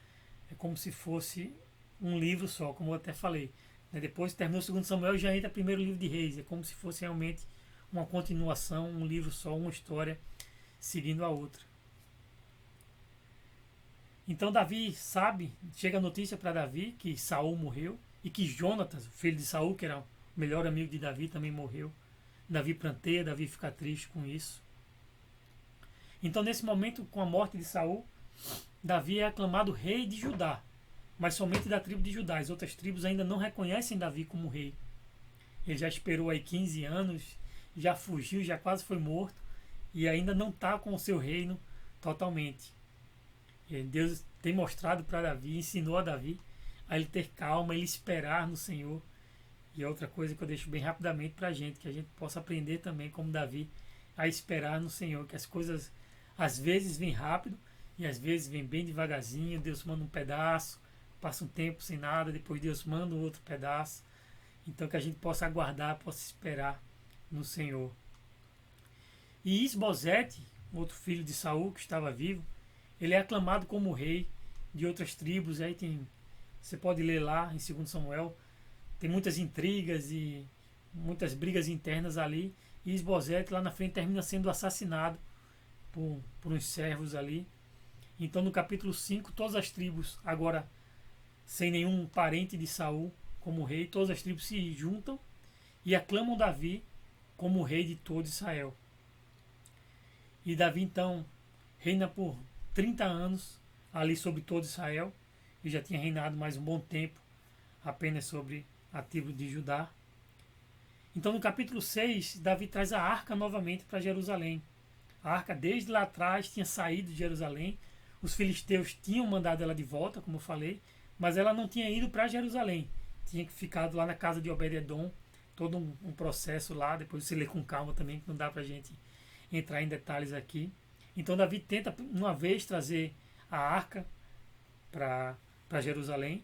é como se fosse um livro só, como eu até falei. Depois que terminou o segundo Samuel, já entra o primeiro livro de Reis. É como se fosse realmente uma continuação, um livro só, uma história seguindo a outra. Então Davi sabe, chega a notícia para Davi que Saul morreu e que Jonatas, o filho de Saul, que era o melhor amigo de Davi, também morreu. Davi pranteia, Davi fica triste com isso. Então nesse momento, com a morte de Saul, Davi é aclamado rei de Judá, mas somente da tribo de Judá. As outras tribos ainda não reconhecem Davi como rei. Ele já esperou aí 15 anos, já fugiu, já quase foi morto, e ainda não está com o seu reino totalmente. E Deus tem mostrado para Davi, ensinou a Davi a ele ter calma, ele esperar no Senhor, E outra coisa que eu deixo bem rapidamente para a gente, que a gente possa aprender também, como Davi, a esperar no Senhor, que as coisas às vezes vêm rápido e às vezes vêm bem devagarzinho. Deus manda um pedaço, passa um tempo sem nada, depois Deus manda um outro pedaço. Então que a gente possa aguardar, possa esperar no Senhor. E Isbosete, outro filho de Saul que estava vivo, ele é aclamado como rei de outras tribos. Aí você pode ler lá em 2 Samuel, tem muitas intrigas e muitas brigas internas ali. E Isbosete lá na frente termina sendo assassinado por uns servos ali. Então no capítulo 5, todas as tribos, agora sem nenhum parente de Saul como rei, todas as tribos se juntam e aclamam Davi como rei de todo Israel. E Davi então reina por 30 anos ali sobre todo Israel, e já tinha reinado mais um bom tempo apenas sobre a tribo de Judá. Então no capítulo 6, Davi traz a arca novamente para Jerusalém. A arca desde lá atrás tinha saído de Jerusalém, os filisteus tinham mandado ela de volta, como eu falei, mas ela não tinha ido para Jerusalém, tinha ficado lá na casa de Obed-Edom, todo um processo lá, depois você lê com calma também, que não dá para a gente entrar em detalhes aqui. Então Davi tenta uma vez trazer a arca para Jerusalém,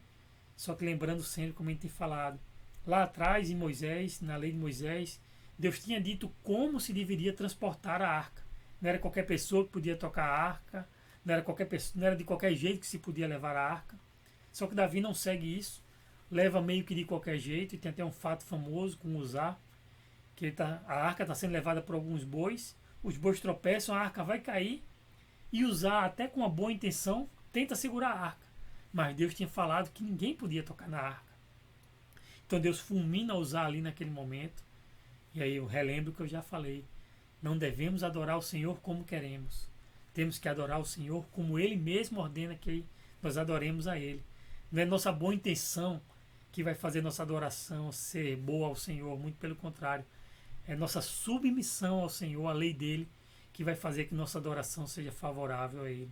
só que lembrando sempre, como a gente tem falado, lá atrás em Moisés, na lei de Moisés, Deus tinha dito como se deveria transportar a arca. Não era qualquer pessoa que podia tocar a arca, não era de qualquer jeito que se podia levar a arca. Só que Davi não segue isso, leva meio que de qualquer jeito, e tem até um fato famoso com Uzá, que a arca está sendo levada por alguns bois, os bois tropeçam, a arca vai cair, e Uzá, até com uma boa intenção, tenta segurar a arca. Mas Deus tinha falado que ninguém podia tocar na arca. Então Deus fulmina Uzá ali naquele momento. E aí eu relembro o que eu já falei. Não devemos adorar o Senhor como queremos. Temos que adorar o Senhor como Ele mesmo ordena que nós adoremos a Ele. Não é nossa boa intenção que vai fazer nossa adoração ser boa ao Senhor. Muito pelo contrário. É nossa submissão ao Senhor, à lei dEle, que vai fazer que nossa adoração seja favorável a Ele.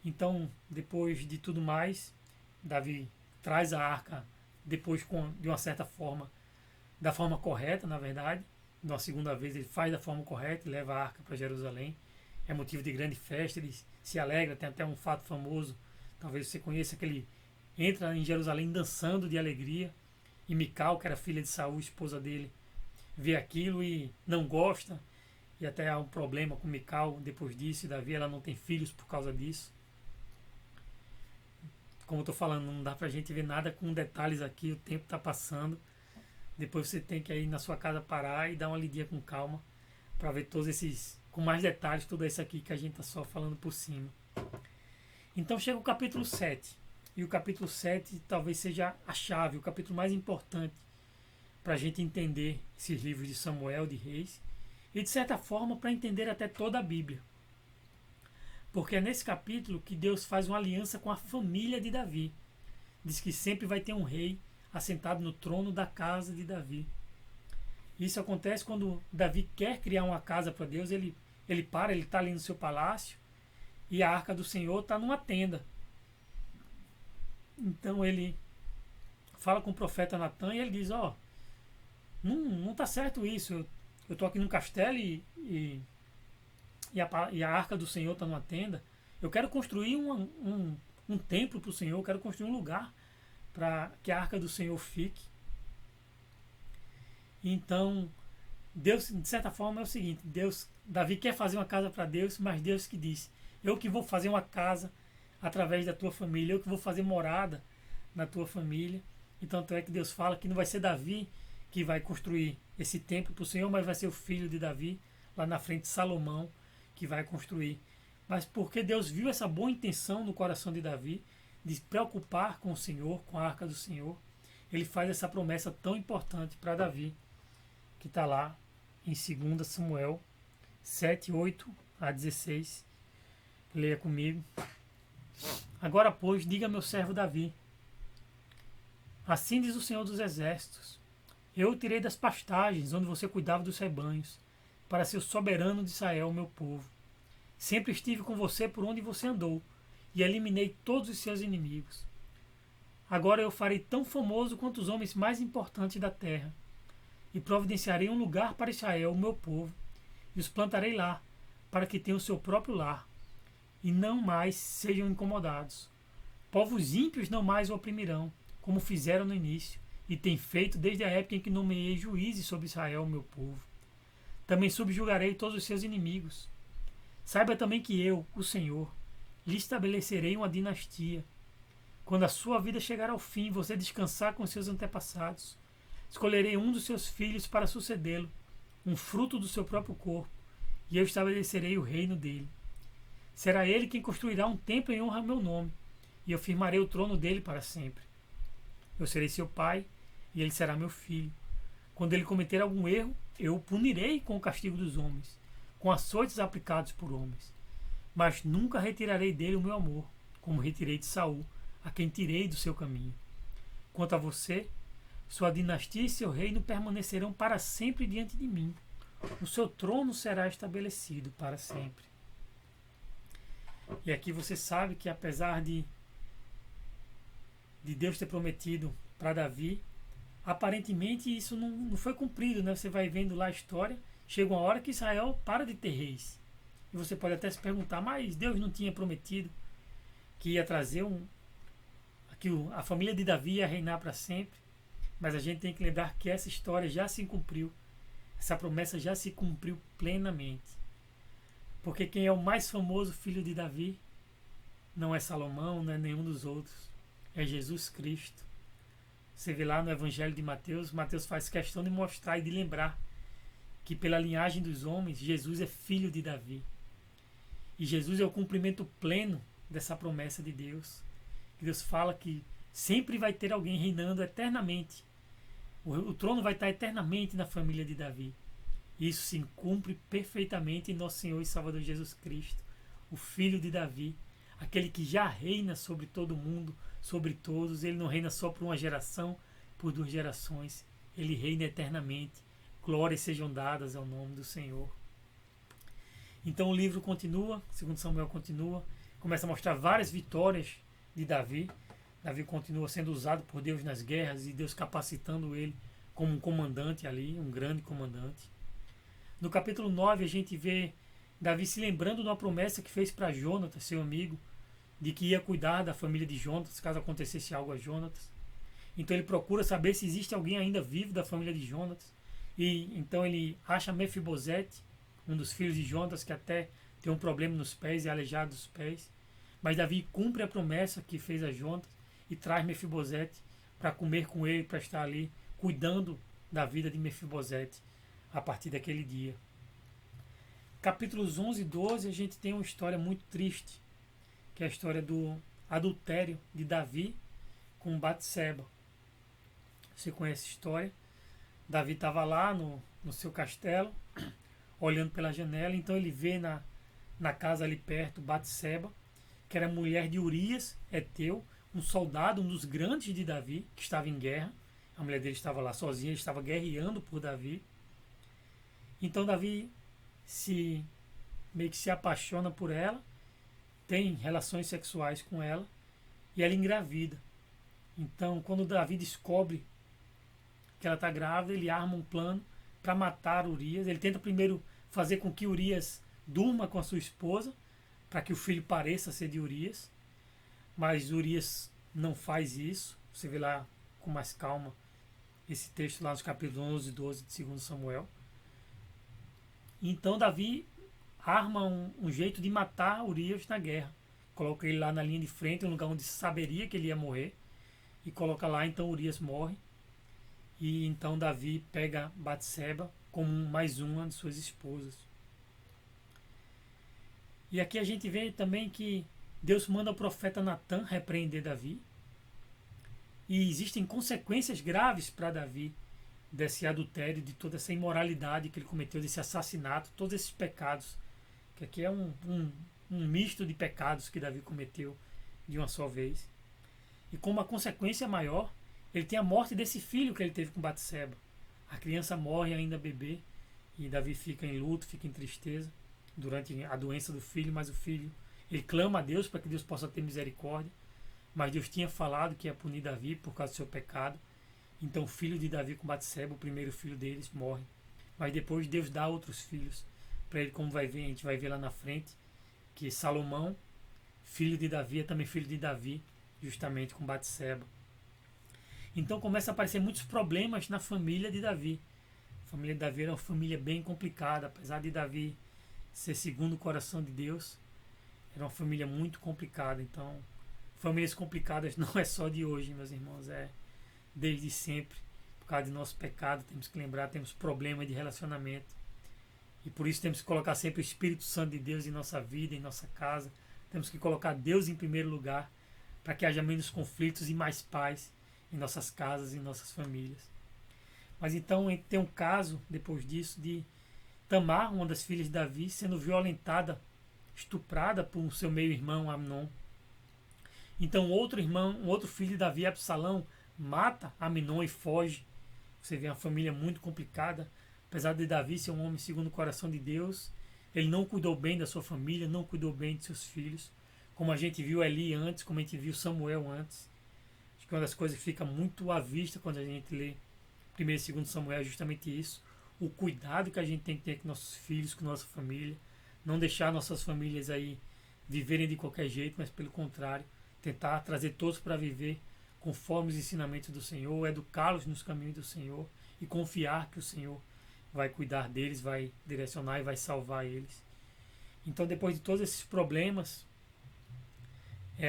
Então, depois de tudo mais, Davi traz a arca depois de uma certa forma, da forma correta, na verdade. Na segunda vez ele faz da forma correta e leva a arca para Jerusalém. É motivo de grande festa, ele se alegra, tem até um fato famoso, talvez você conheça, que ele entra em Jerusalém dançando de alegria, e Mical, que era filha de Saul, esposa dele, vê aquilo e não gosta, e até há um problema com Mical depois disso, e Davi, ela não tem filhos por causa disso. Como eu estou falando, não dá para a gente ver nada com detalhes aqui, o tempo está passando. Depois você tem que ir na sua casa parar e dar uma lidinha com calma para ver todos esses, com mais detalhes, tudo isso aqui que a gente está só falando por cima. Então chega o capítulo 7. E o capítulo 7 talvez seja a chave, o capítulo mais importante para a gente entender esses livros de Samuel, de Reis, e de certa forma para entender até toda a Bíblia. Porque é nesse capítulo que Deus faz uma aliança com a família de Davi. Diz que sempre vai ter um rei assentado no trono da casa de Davi. Isso acontece quando Davi quer criar uma casa para Deus, ele está ali no seu palácio, e a arca do Senhor está numa tenda. Então ele fala com o profeta Natan e ele diz, não está certo isso, eu estou aqui num castelo e a arca do Senhor está numa tenda. Eu quero construir um templo para o Senhor, eu quero construir um lugar para que a arca do Senhor fique. Então, Deus, de certa forma, é o seguinte, Davi quer fazer uma casa para Deus, mas Deus que disse, eu que vou fazer uma casa através da tua família, eu que vou fazer morada na tua família. Então, é que Deus fala que não vai ser Davi que vai construir esse templo para o Senhor, mas vai ser o filho de Davi, lá na frente, Salomão, que vai construir. Mas porque Deus viu essa boa intenção no coração de Davi, de se preocupar com o Senhor, com a arca do Senhor, ele faz essa promessa tão importante para Davi, que está lá em 2 Samuel 7, 8 a 16. Leia comigo. Agora, pois, diga meu servo Davi, assim diz o Senhor dos Exércitos, eu o tirei das pastagens, onde você cuidava dos rebanhos, para ser o soberano de Israel, meu povo. Sempre estive com você por onde você andou, e eliminei todos os seus inimigos. Agora eu farei tão famoso quanto os homens mais importantes da terra, e providenciarei um lugar para Israel, o meu povo, e os plantarei lá, para que tenham o seu próprio lar, e não mais sejam incomodados. Povos ímpios não mais o oprimirão, como fizeram no início, e têm feito desde a época em que nomeei juízes sobre Israel, meu povo. Também subjugarei todos os seus inimigos. Saiba também que eu, o Senhor, lhe estabelecerei uma dinastia. Quando a sua vida chegar ao fim, você descansar com seus antepassados, escolherei um dos seus filhos para sucedê-lo, um fruto do seu próprio corpo, e eu estabelecerei o reino dele. Será ele quem construirá um templo em honra ao meu nome, e eu firmarei o trono dele para sempre. Eu serei seu pai, e ele será meu filho. Quando ele cometer algum erro, eu o punirei com o castigo dos homens, com açoites aplicados por homens. Mas nunca retirarei dele o meu amor, como retirei de Saul, a quem tirei do seu caminho. Quanto a você, sua dinastia e seu reino permanecerão para sempre diante de mim. O seu trono será estabelecido para sempre. E aqui você sabe que apesar de Deus ter prometido para Davi, aparentemente isso não foi cumprido, né? Você vai vendo lá a história, chega uma hora que Israel para de ter reis. E você pode até se perguntar, mas Deus não tinha prometido que ia trazer que a família de Davi ia reinar para sempre? Mas a gente tem que lembrar que essa história já se cumpriu. Essa promessa já se cumpriu plenamente. Porque quem é o mais famoso filho de Davi não é Salomão, não é nenhum dos outros. É Jesus Cristo. Você vê lá no Evangelho de Mateus, Mateus faz questão de mostrar e de lembrar que pela linhagem dos homens, Jesus é filho de Davi. E Jesus é o cumprimento pleno dessa promessa de Deus. Deus fala que sempre vai ter alguém reinando eternamente. O trono vai estar eternamente na família de Davi. Isso se cumpre perfeitamente em nosso Senhor e Salvador Jesus Cristo, o Filho de Davi, aquele que já reina sobre todo mundo, sobre todos. Ele não reina só por uma geração, por 2 gerações. Ele reina eternamente. Glórias sejam dadas ao nome do Senhor. Então o livro continua, segundo Samuel continua, começa a mostrar várias vitórias de Davi. Davi continua sendo usado por Deus nas guerras e Deus capacitando ele como um comandante ali, um grande comandante. No capítulo 9 a gente vê Davi se lembrando de uma promessa que fez para Jonatas, seu amigo, de que ia cuidar da família de Jonatas caso acontecesse algo a Jonatas. Então ele procura saber se existe alguém ainda vivo da família de Jonatas. E então ele acha Mefibosete, um dos filhos de Jonatas, que até tem um problema nos pés e é aleijado dos pés. Mas Davi cumpre a promessa que fez a Jonatas e traz Mefibosete para comer com ele, para estar ali cuidando da vida de Mefibosete a partir daquele dia. Capítulos 11 e 12 a gente tem uma história muito triste, que é a história do adultério de Davi com Batseba. Você conhece a história? Davi estava lá no seu castelo, olhando pela janela, então ele vê na casa ali perto Batseba, que era mulher de Urias, Eteu, um soldado, um dos grandes de Davi, que estava em guerra. A mulher dele estava lá sozinha, ele estava guerreando por Davi. Então Davi meio que se apaixona por ela, tem relações sexuais com ela e ela engravida. Então, quando Davi descobre que ela está grávida, ele arma um plano para matar Urias. Ele tenta primeiro fazer com que Urias durma com a sua esposa, para que o filho pareça ser de Urias. Mas Urias não faz isso. Você vê lá com mais calma esse texto lá nos capítulos 11 e 12 de 2 Samuel. Então Davi arma um jeito de matar Urias na guerra. Coloca ele lá na linha de frente, um lugar onde saberia que ele ia morrer. E coloca lá, então Urias morre. E então Davi pega Batseba como mais uma de suas esposas. E aqui a gente vê também que Deus manda o profeta Natan repreender Davi. E existem consequências graves para Davi desse adultério, de toda essa imoralidade que ele cometeu, desse assassinato, todos esses pecados. Que aqui é um misto de pecados que Davi cometeu de uma só vez. E como a consequência maior, ele tem a morte desse filho que ele teve com Batseba. A criança morre ainda bebê e Davi fica em luto, fica em tristeza durante a doença do filho, mas o filho, ele clama a Deus para que Deus possa ter misericórdia, mas Deus tinha falado que ia punir Davi por causa do seu pecado. Então o filho de Davi com Batseba, o primeiro filho deles, morre. Mas depois Deus dá outros filhos para ele, como vai ver, a gente vai ver lá na frente, que Salomão, filho de Davi, é também filho de Davi, justamente com Batseba. Então começa a aparecer muitos problemas na família de Davi. A família de Davi era uma família bem complicada, apesar de Davi ser segundo o coração de Deus, era uma família muito complicada. Então, famílias complicadas não é só de hoje, meus irmãos, é desde sempre. Por causa de nosso pecado, temos que lembrar, temos problemas de relacionamento. E por isso temos que colocar sempre o Espírito Santo de Deus em nossa vida, em nossa casa. Temos que colocar Deus em primeiro lugar, para que haja menos conflitos e mais paz em nossas casas e em nossas famílias. Mas então tem um caso, depois disso, de Tamar, uma das filhas de Davi, sendo violentada, estuprada por seu meio-irmão Amnon. Então um outro filho de Davi, Absalão, mata Amnon e foge. Você vê uma família muito complicada. Apesar de Davi ser um homem segundo o coração de Deus, ele não cuidou bem da sua família, não cuidou bem de seus filhos, como a gente viu Eli antes, como a gente viu Samuel antes. Acho que uma das coisas que fica muito à vista quando a gente lê 1 e 2 Samuel é justamente isso. O cuidado que a gente tem que ter com nossos filhos, com nossa família. Não deixar nossas famílias aí viverem de qualquer jeito, mas pelo contrário, tentar trazer todos para viver conforme os ensinamentos do Senhor, educá-los nos caminhos do Senhor e confiar que o Senhor vai cuidar deles, vai direcionar e vai salvar eles. Então, depois de todos esses problemas,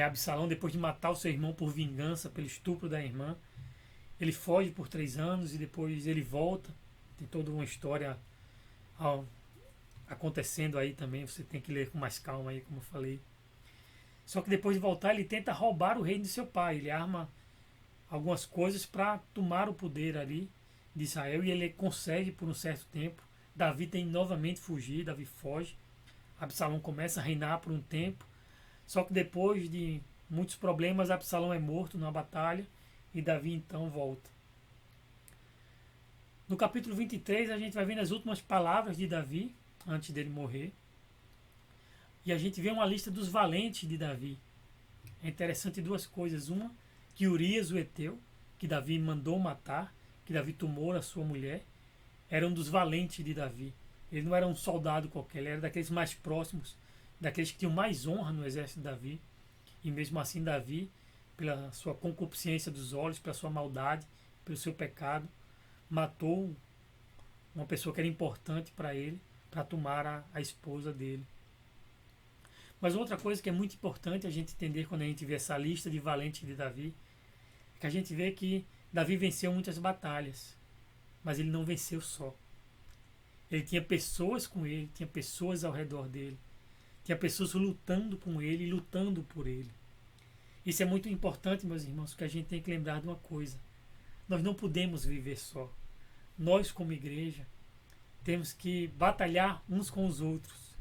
Absalão, depois de matar o seu irmão por vingança, pelo estupro da irmã, ele foge por 3 anos e depois ele volta. Tem toda uma história acontecendo aí também, você tem que ler com mais calma aí, como eu falei. Só que depois de voltar, ele tenta roubar o reino de seu pai. Ele arma algumas coisas para tomar o poder ali de Israel e ele consegue por um certo tempo. Davi tem novamente fugir, Davi foge. Absalão começa a reinar por um tempo. Só que depois de muitos problemas, Absalão é morto numa batalha e Davi então volta. No capítulo 23 a gente vai vendo as últimas palavras de Davi antes dele morrer. E a gente vê uma lista dos valentes de Davi. É interessante duas coisas. Uma, que Urias, o Heteu, que Davi mandou matar, que Davi tomou a sua mulher, era um dos valentes de Davi. Ele não era um soldado qualquer, ele era daqueles mais próximos, daqueles que tinham mais honra no exército de Davi. E mesmo assim Davi, pela sua concupiscência dos olhos, pela sua maldade, pelo seu pecado, matou uma pessoa que era importante para ele, para tomar a esposa dele. Mas outra coisa que é muito importante a gente entender quando a gente vê essa lista de valentes de Davi, é que a gente vê que Davi venceu muitas batalhas, mas ele não venceu só. Ele tinha pessoas com ele, tinha pessoas ao redor dele, tinha pessoas lutando com ele e lutando por ele. Isso é muito importante, meus irmãos, porque a gente tem que lembrar de uma coisa. Nós não podemos viver só. Nós, como igreja, temos que batalhar uns com os outros.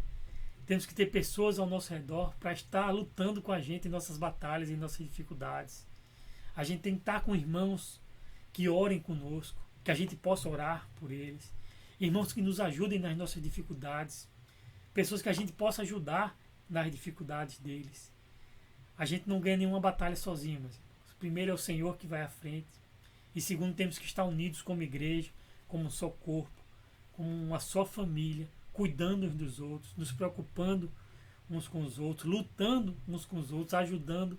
Temos que ter pessoas ao nosso redor para estar lutando com a gente em nossas batalhas e em nossas dificuldades. A gente tem que estar com irmãos que orem conosco, que a gente possa orar por eles. Irmãos que nos ajudem nas nossas dificuldades. Pessoas que a gente possa ajudar nas dificuldades deles. A gente não ganha nenhuma batalha sozinho, mas primeiro é o Senhor que vai à frente. E segundo, temos que estar unidos como igreja, como um só corpo, como uma só família, cuidando uns dos outros, nos preocupando uns com os outros, lutando uns com os outros, ajudando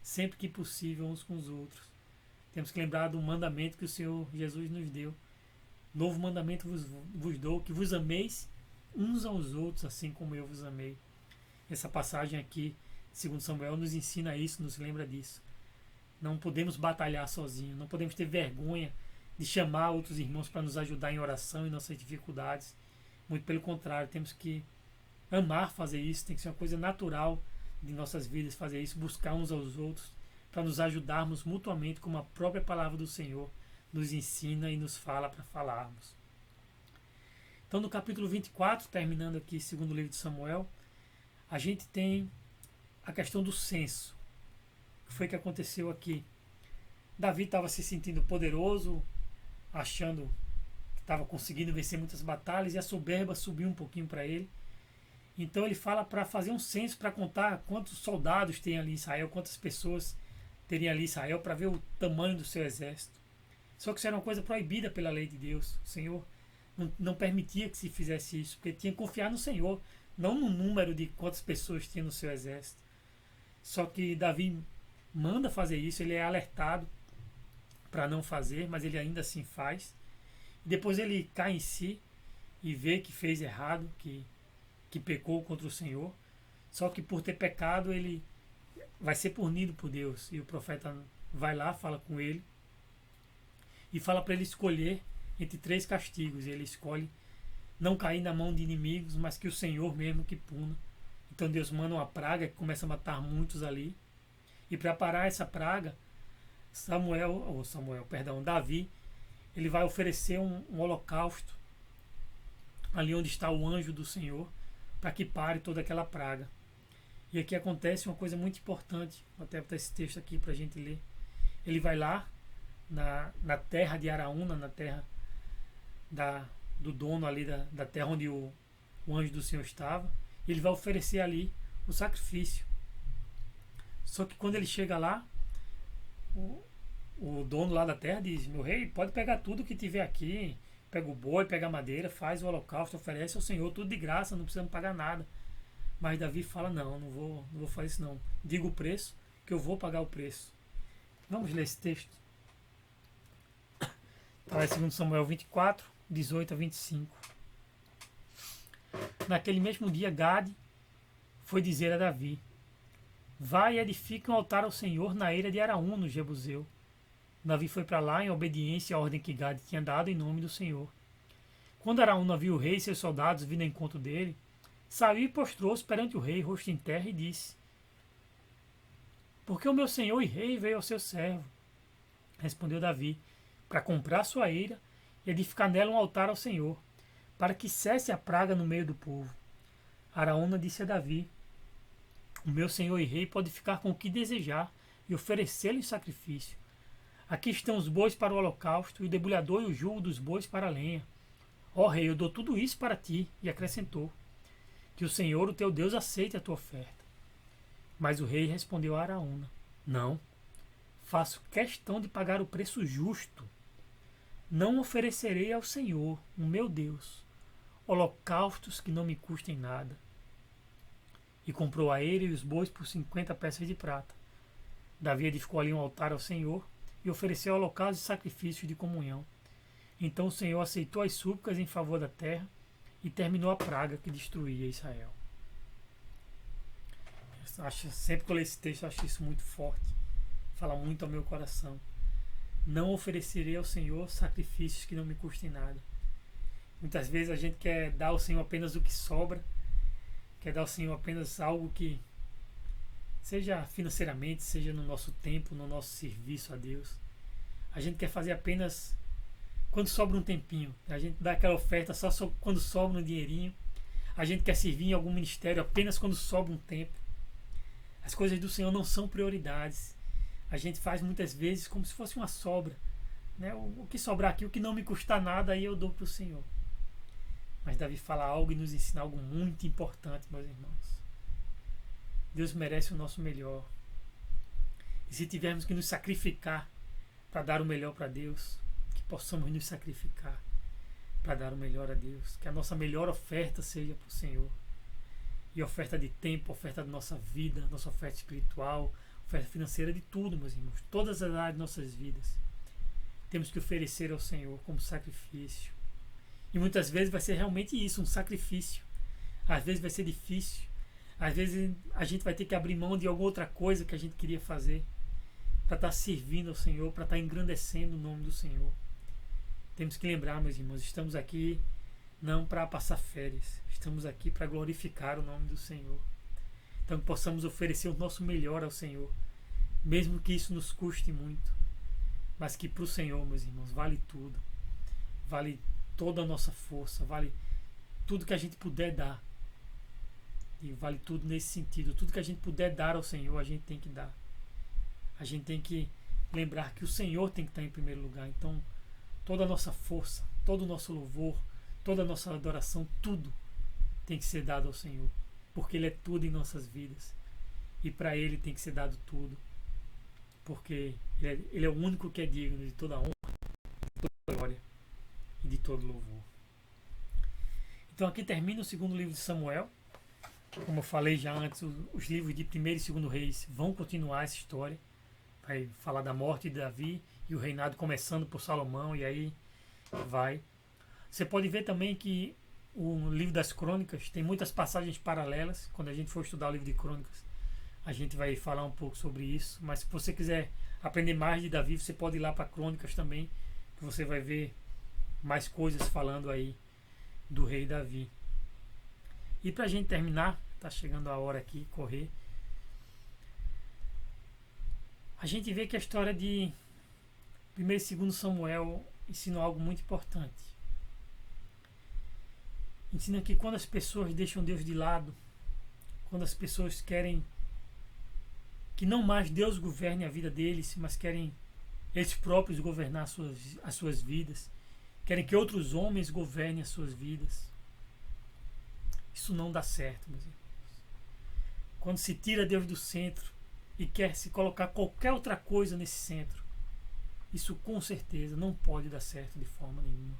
sempre que possível uns com os outros. Temos que lembrar do mandamento que o Senhor Jesus nos deu. Novo mandamento vos dou, que vos ameis uns aos outros, assim como eu vos amei. Essa passagem aqui, segundo Samuel, nos ensina isso, nos lembra disso. Não podemos batalhar sozinhos, não podemos ter vergonha de chamar outros irmãos para nos ajudar em oração, em nossas dificuldades. Muito pelo contrário, temos que amar fazer isso, tem que ser uma coisa natural de nossas vidas fazer isso, buscar uns aos outros, para nos ajudarmos mutuamente, como a própria palavra do Senhor nos ensina e nos fala para falarmos. Então, no capítulo 24, terminando aqui, segundo o livro de Samuel, a gente tem a questão do censo. O que foi que aconteceu aqui? Davi estava se sentindo poderoso, achando que estava conseguindo vencer muitas batalhas, e a soberba subiu um pouquinho para ele. Então ele fala para fazer um censo, para contar quantos soldados tem ali em Israel, quantas pessoas terem ali Israel para ver o tamanho do seu exército. Só que isso era uma coisa proibida pela lei de Deus. O Senhor não permitia que se fizesse isso, porque tinha que confiar no Senhor, não no número de quantas pessoas tinha no seu exército. Só que Davi manda fazer isso, ele é alertado para não fazer, mas ele ainda assim faz. Depois ele cai em si e vê que fez errado, que pecou contra o Senhor. Só que por ter pecado ele vai ser punido por Deus. E o profeta vai lá, fala com ele e fala para ele escolher entre 3 castigos. E ele escolhe não cair na mão de inimigos, mas que o Senhor mesmo que puna. Então Deus manda uma praga que começa a matar muitos ali. E para parar essa praga, Davi, ele vai oferecer um holocausto ali onde está o anjo do Senhor, para que pare toda aquela praga. E aqui acontece uma coisa muito importante, vou até botar esse texto aqui para a gente ler. Ele vai lá na terra de Araúna, na terra do dono ali da terra onde o anjo do Senhor estava, e ele vai oferecer ali o sacrifício. Só que quando ele chega lá, o dono lá da terra diz: meu rei, pode pegar tudo que tiver aqui, pega o boi, pega a madeira, faz o holocausto, oferece ao Senhor tudo de graça, não precisamos pagar nada. Mas Davi fala: não vou fazer isso não. Diga o preço, que eu vou pagar o preço. Vamos ler esse texto. Está em 2 Samuel 24, 18 a 25. Naquele mesmo dia, Gade foi dizer a Davi: vai e edifique um altar ao Senhor na eira de Araúna, no Jebuseu. Davi foi para lá em obediência à ordem que Gade tinha dado em nome do Senhor. Quando Araúna viu o rei e seus soldados vindo ao encontro dele, saiu e prostrou-se perante o rei, rosto em terra, e disse: porque o meu senhor e rei veio ao seu servo. Respondeu Davi: para comprar sua eira e edificar nela um altar ao Senhor, para que cesse a praga no meio do povo. Araúna disse a Davi: o meu senhor e rei pode ficar com o que desejar e oferecê-lo em sacrifício. Aqui estão os bois para o holocausto, e o debulhador e o jugo dos bois para a lenha. Ó rei, eu dou tudo isso para ti. E acrescentou: que o Senhor, o teu Deus, aceite a tua oferta. Mas o rei respondeu a Araúna: não, faço questão de pagar o preço justo. Não oferecerei ao Senhor, o meu Deus, holocaustos que não me custem nada. E comprou a eira e os bois por 50 peças de prata. Davi edificou ali um altar ao Senhor e ofereceu holocaustos e sacrifícios de comunhão. Então o Senhor aceitou as súplicas em favor da terra e terminou a praga que destruía Israel. Sempre que eu leio esse texto, eu acho isso muito forte. Fala muito ao meu coração. Não oferecerei ao Senhor sacrifícios que não me custem nada. Muitas vezes a gente quer dar ao Senhor apenas o que sobra, quer dar ao Senhor apenas algo que, seja financeiramente, seja no nosso tempo, no nosso serviço a Deus. A gente quer fazer apenas quando sobra um tempinho. A gente dá aquela oferta só quando sobra um dinheirinho. A gente quer servir em algum ministério apenas quando sobra um tempo. As coisas do Senhor não são prioridades. A gente faz muitas vezes como se fosse uma sobra, né? O que sobrar aqui, o que não me custar nada, aí eu dou para o Senhor. Mas Davi fala algo e nos ensina algo muito importante, meus irmãos. Deus merece o nosso melhor. E se tivermos que nos sacrificar para dar o melhor para Deus, que possamos nos sacrificar para dar o melhor a Deus. Que a nossa melhor oferta seja para o Senhor. E oferta de tempo, oferta da nossa vida, nossa oferta espiritual, oferta financeira, de tudo, meus irmãos. Todas as áreas de nossas vidas. Temos que oferecer ao Senhor como sacrifício. E muitas vezes vai ser realmente isso, um sacrifício. Às vezes vai ser difícil. Às vezes a gente vai ter que abrir mão de alguma outra coisa que a gente queria fazer para estar servindo ao Senhor, para estar engrandecendo o nome do Senhor. Temos que lembrar, meus irmãos, estamos aqui não para passar férias. Estamos aqui para glorificar o nome do Senhor. Então que possamos oferecer o nosso melhor ao Senhor, mesmo que isso nos custe muito. Mas que para o Senhor, meus irmãos, vale tudo. Vale toda a nossa força, vale tudo que a gente puder dar. E vale tudo nesse sentido. Tudo que a gente puder dar ao Senhor, a gente tem que dar. A gente tem que lembrar que o Senhor tem que estar em primeiro lugar. Então, toda a nossa força, todo o nosso louvor, toda a nossa adoração, tudo tem que ser dado ao Senhor. Porque Ele é tudo em nossas vidas. E para Ele tem que ser dado tudo. porque ele é o único que é digno de toda honra, de toda glória e de todo louvor. Então aqui termina o segundo livro de Samuel. Como eu falei já antes, os livros de 1º e 2º Reis vão continuar essa história. Vai falar da morte de Davi e o reinado começando por Salomão, e aí vai. Você pode ver também que o livro das Crônicas tem muitas passagens paralelas. Quando a gente for estudar o livro de Crônicas, a gente vai falar um pouco sobre isso. Mas se você quiser aprender mais de Davi, você pode ir lá para Crônicas também, que você vai ver mais coisas falando aí do rei Davi. E para a gente terminar, tá chegando a hora aqui, correr. A gente vê que a história de 1º e 2º Samuel ensina algo muito importante. Ensina que quando as pessoas deixam Deus de lado, quando as pessoas querem que não mais Deus governe a vida deles, mas querem eles próprios governar as suas vidas, querem que outros homens governem as suas vidas, isso não dá certo, meus irmãos. Quando se tira Deus do centro e quer se colocar qualquer outra coisa nesse centro, isso com certeza não pode dar certo de forma nenhuma.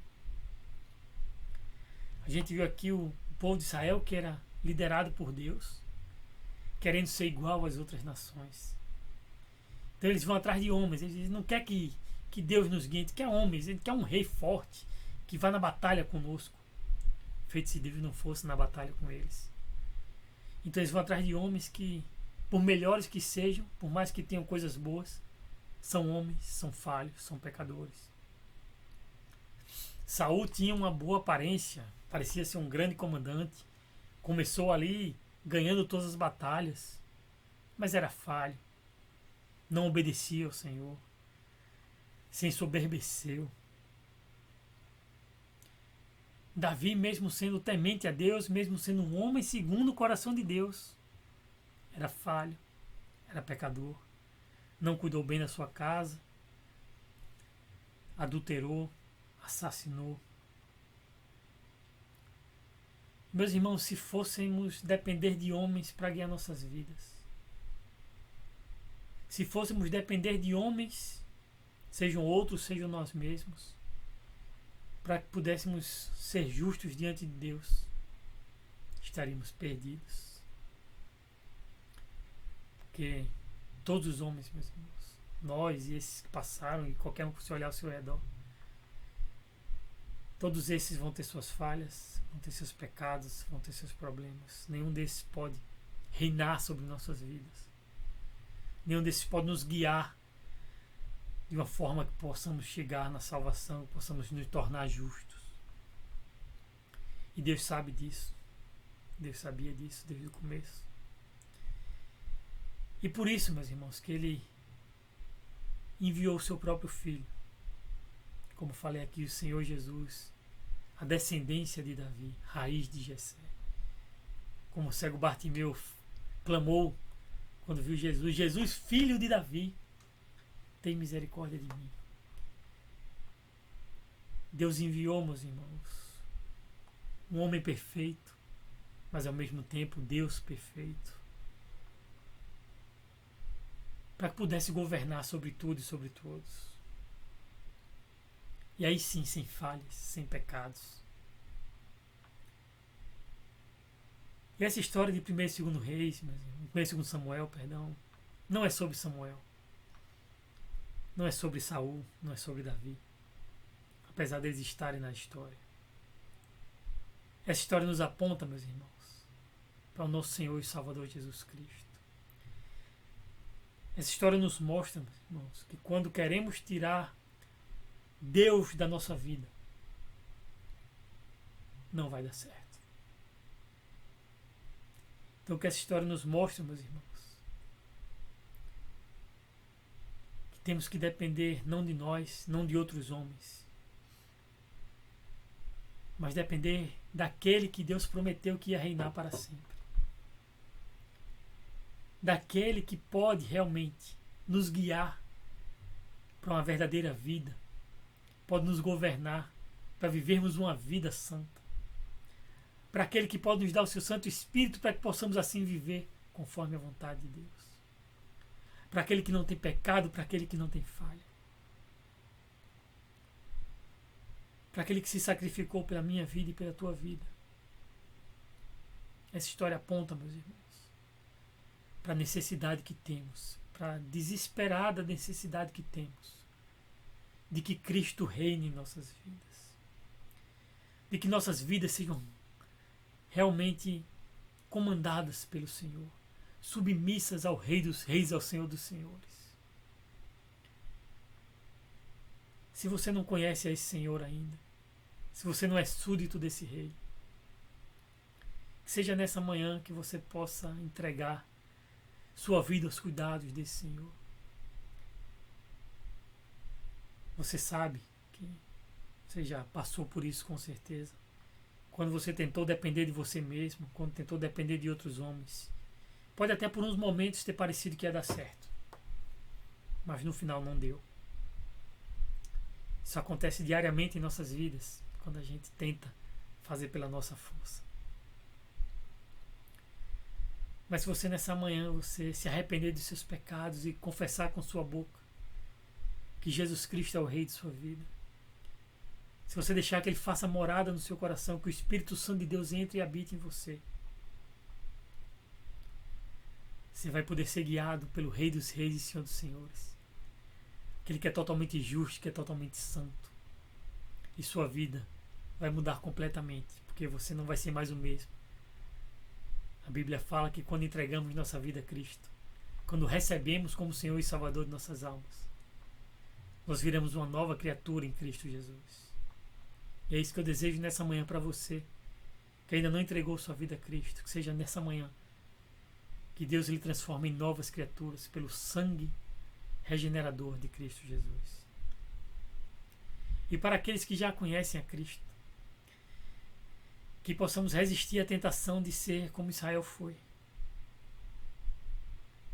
A gente viu aqui o povo de Israel, que era liderado por Deus, querendo ser igual às outras nações. Então eles vão atrás de homens. Eles não querem que Deus nos guie, quer homens. Ele quer um rei forte que vá na batalha conosco, feito se Deus não fosse na batalha com eles. Então eles vão atrás de homens que, por melhores que sejam, por mais que tenham coisas boas, são homens, são falhos, são pecadores. Saul tinha uma boa aparência, parecia ser um grande comandante, começou ali ganhando todas as batalhas, mas era falho, não obedecia ao Senhor, se ensoberbeceu. Davi, mesmo sendo temente a Deus, mesmo sendo um homem segundo o coração de Deus, era falho, era pecador, não cuidou bem da sua casa, adulterou, assassinou. Meus irmãos, se fôssemos depender de homens para guiar nossas vidas, se fôssemos depender de homens, sejam outros, sejam nós mesmos, para que pudéssemos ser justos diante de Deus, estaríamos perdidos. Porque todos os homens, meus irmãos, nós e esses que passaram, e qualquer um que se olhar ao seu redor, todos esses vão ter suas falhas, vão ter seus pecados, vão ter seus problemas. Nenhum desses pode reinar sobre nossas vidas. Nenhum desses pode nos guiar de uma forma que possamos chegar na salvação, que possamos nos tornar justos. E Deus sabe disso. Deus sabia disso desde o começo. E por isso, meus irmãos, que Ele enviou o seu próprio Filho. Como falei aqui, o Senhor Jesus, a descendência de Davi, raiz de Jessé. Como o cego Bartimeu clamou quando viu Jesus: Jesus, filho de Davi, tem misericórdia de mim. Deus enviou, meus irmãos, um homem perfeito, mas ao mesmo tempo Deus perfeito, para que pudesse governar sobre tudo e sobre todos. E aí sim, sem falhas, sem pecados. E essa história de 1º e 2º Reis, 1º e 2º Samuel, perdão, não é sobre Samuel. Não é sobre Saul, não é sobre Davi. Apesar deles estarem na história. Essa história nos aponta, meus irmãos, para o nosso Senhor e Salvador Jesus Cristo. Essa história nos mostra, meus irmãos, que quando queremos tirar Deus da nossa vida, não vai dar certo. Então o que essa história nos mostra, meus irmãos, que temos que depender não de nós, não de outros homens, mas depender daquele que Deus prometeu que ia reinar para sempre. Daquele que pode realmente nos guiar para uma verdadeira vida, pode nos governar para vivermos uma vida santa, para aquele que pode nos dar o seu Santo Espírito para que possamos assim viver conforme a vontade de Deus, para aquele que não tem pecado, para aquele que não tem falha. Para aquele que se sacrificou pela minha vida e pela tua vida. Essa história aponta, meus irmãos, para a necessidade que temos, para a desesperada necessidade que temos de que Cristo reine em nossas vidas. De que nossas vidas sejam realmente comandadas pelo Senhor, submissas ao Rei dos Reis, ao Senhor dos Senhores. Se você não conhece a esse Senhor ainda, se você não é súdito desse Rei, que seja nessa manhã que você possa entregar sua vida aos cuidados desse Senhor. Você sabe que você já passou por isso com certeza. Quando você tentou depender de você mesmo, quando tentou depender de outros homens. Pode até por uns momentos ter parecido que ia dar certo. Mas no final não deu. Isso acontece diariamente em nossas vidas, quando a gente tenta fazer pela nossa força. Mas se você nessa manhã você se arrepender dos seus pecados e confessar com sua boca que Jesus Cristo é o Rei de sua vida, se você deixar que Ele faça morada no seu coração, que o Espírito Santo de Deus entre e habite em você, você vai poder ser guiado pelo Rei dos Reis e Senhor dos Senhores. Aquele que é totalmente justo, que é totalmente santo. E sua vida vai mudar completamente, porque você não vai ser mais o mesmo. A Bíblia fala que quando entregamos nossa vida a Cristo, quando recebemos como Senhor e Salvador de nossas almas, nós viramos uma nova criatura em Cristo Jesus. E é isso que eu desejo nessa manhã para você, que ainda não entregou sua vida a Cristo, que seja nessa manhã que Deus lhe transforme em novas criaturas pelo sangue regenerador de Cristo Jesus. E para aqueles que já conhecem a Cristo, que possamos resistir à tentação de ser como Israel foi,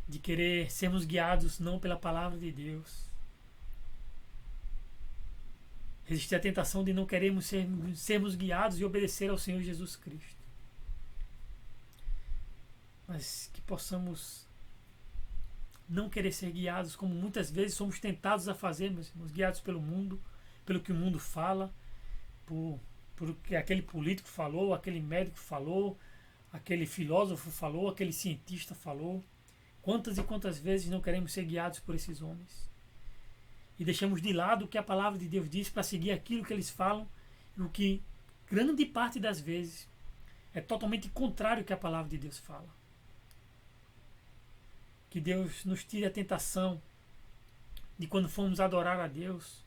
de querer sermos guiados não pela palavra de Deus, resistir à tentação de não queremos sermos guiados e obedecer ao Senhor Jesus Cristo, mas que possamos não querer ser guiados como muitas vezes somos tentados a fazer, meus irmãos, guiados pelo mundo, pelo que o mundo fala, por o que aquele político falou, aquele médico falou, aquele filósofo falou, aquele cientista falou. Quantas e quantas vezes não queremos ser guiados por esses homens? E deixamos de lado o que a palavra de Deus diz para seguir aquilo que eles falam, e o que grande parte das vezes é totalmente contrário ao que a palavra de Deus fala. Que Deus nos tire a tentação de quando formos adorar a Deus,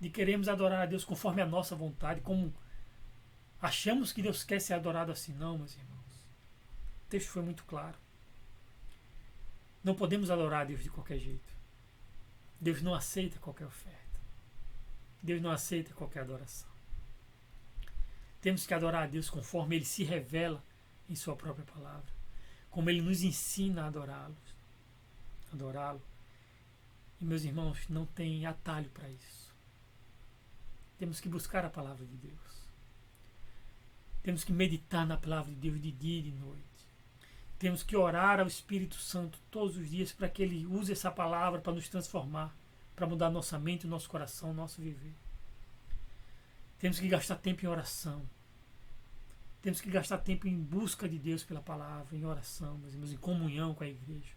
de queremos adorar a Deus conforme a nossa vontade, como achamos que Deus quer ser adorado assim. Não, meus irmãos. O texto foi muito claro. Não podemos adorar a Deus de qualquer jeito. Deus não aceita qualquer oferta. Deus não aceita qualquer adoração. Temos que adorar a Deus conforme Ele se revela em Sua própria palavra, como Ele nos ensina a adorá-lo. E, meus irmãos, não tem atalho para isso. Temos que buscar a palavra de Deus. Temos que meditar na palavra de Deus de dia e de noite. Temos que orar ao Espírito Santo todos os dias para que Ele use essa palavra para nos transformar, para mudar nossa mente, o nosso coração, o nosso viver. Temos que gastar tempo em oração. Temos que gastar tempo em busca de Deus pela palavra, em oração, meus irmãos, em comunhão com a igreja.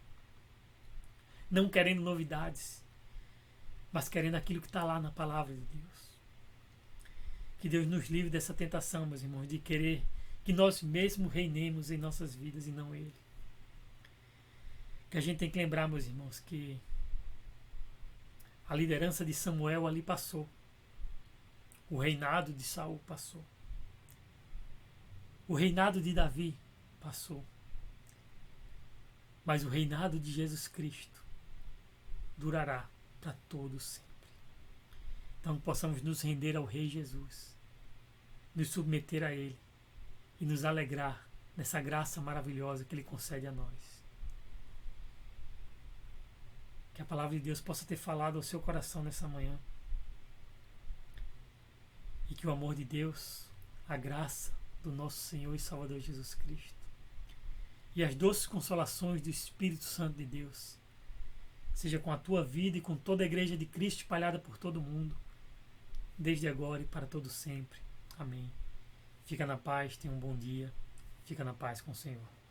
Não querendo novidades, mas querendo aquilo que está lá na palavra de Deus. Que Deus nos livre dessa tentação, meus irmãos, de querer que nós mesmos reinemos em nossas vidas e não Ele. Que a gente tem que lembrar, meus irmãos, que a liderança de Samuel ali passou. O reinado de Saul passou. O reinado de Davi passou. Mas o reinado de Jesus Cristo durará para todo sempre. Então possamos nos render ao Rei Jesus, nos submeter a Ele e nos alegrar nessa graça maravilhosa que Ele concede a nós. Que a palavra de Deus possa ter falado ao seu coração nessa manhã. E que o amor de Deus, a graça do nosso Senhor e Salvador Jesus Cristo e as doces consolações do Espírito Santo de Deus seja com a tua vida e com toda a igreja de Cristo espalhada por todo o mundo, desde agora e para todo sempre. Amém. Fica na paz, tenha um bom dia. Fica na paz com o Senhor.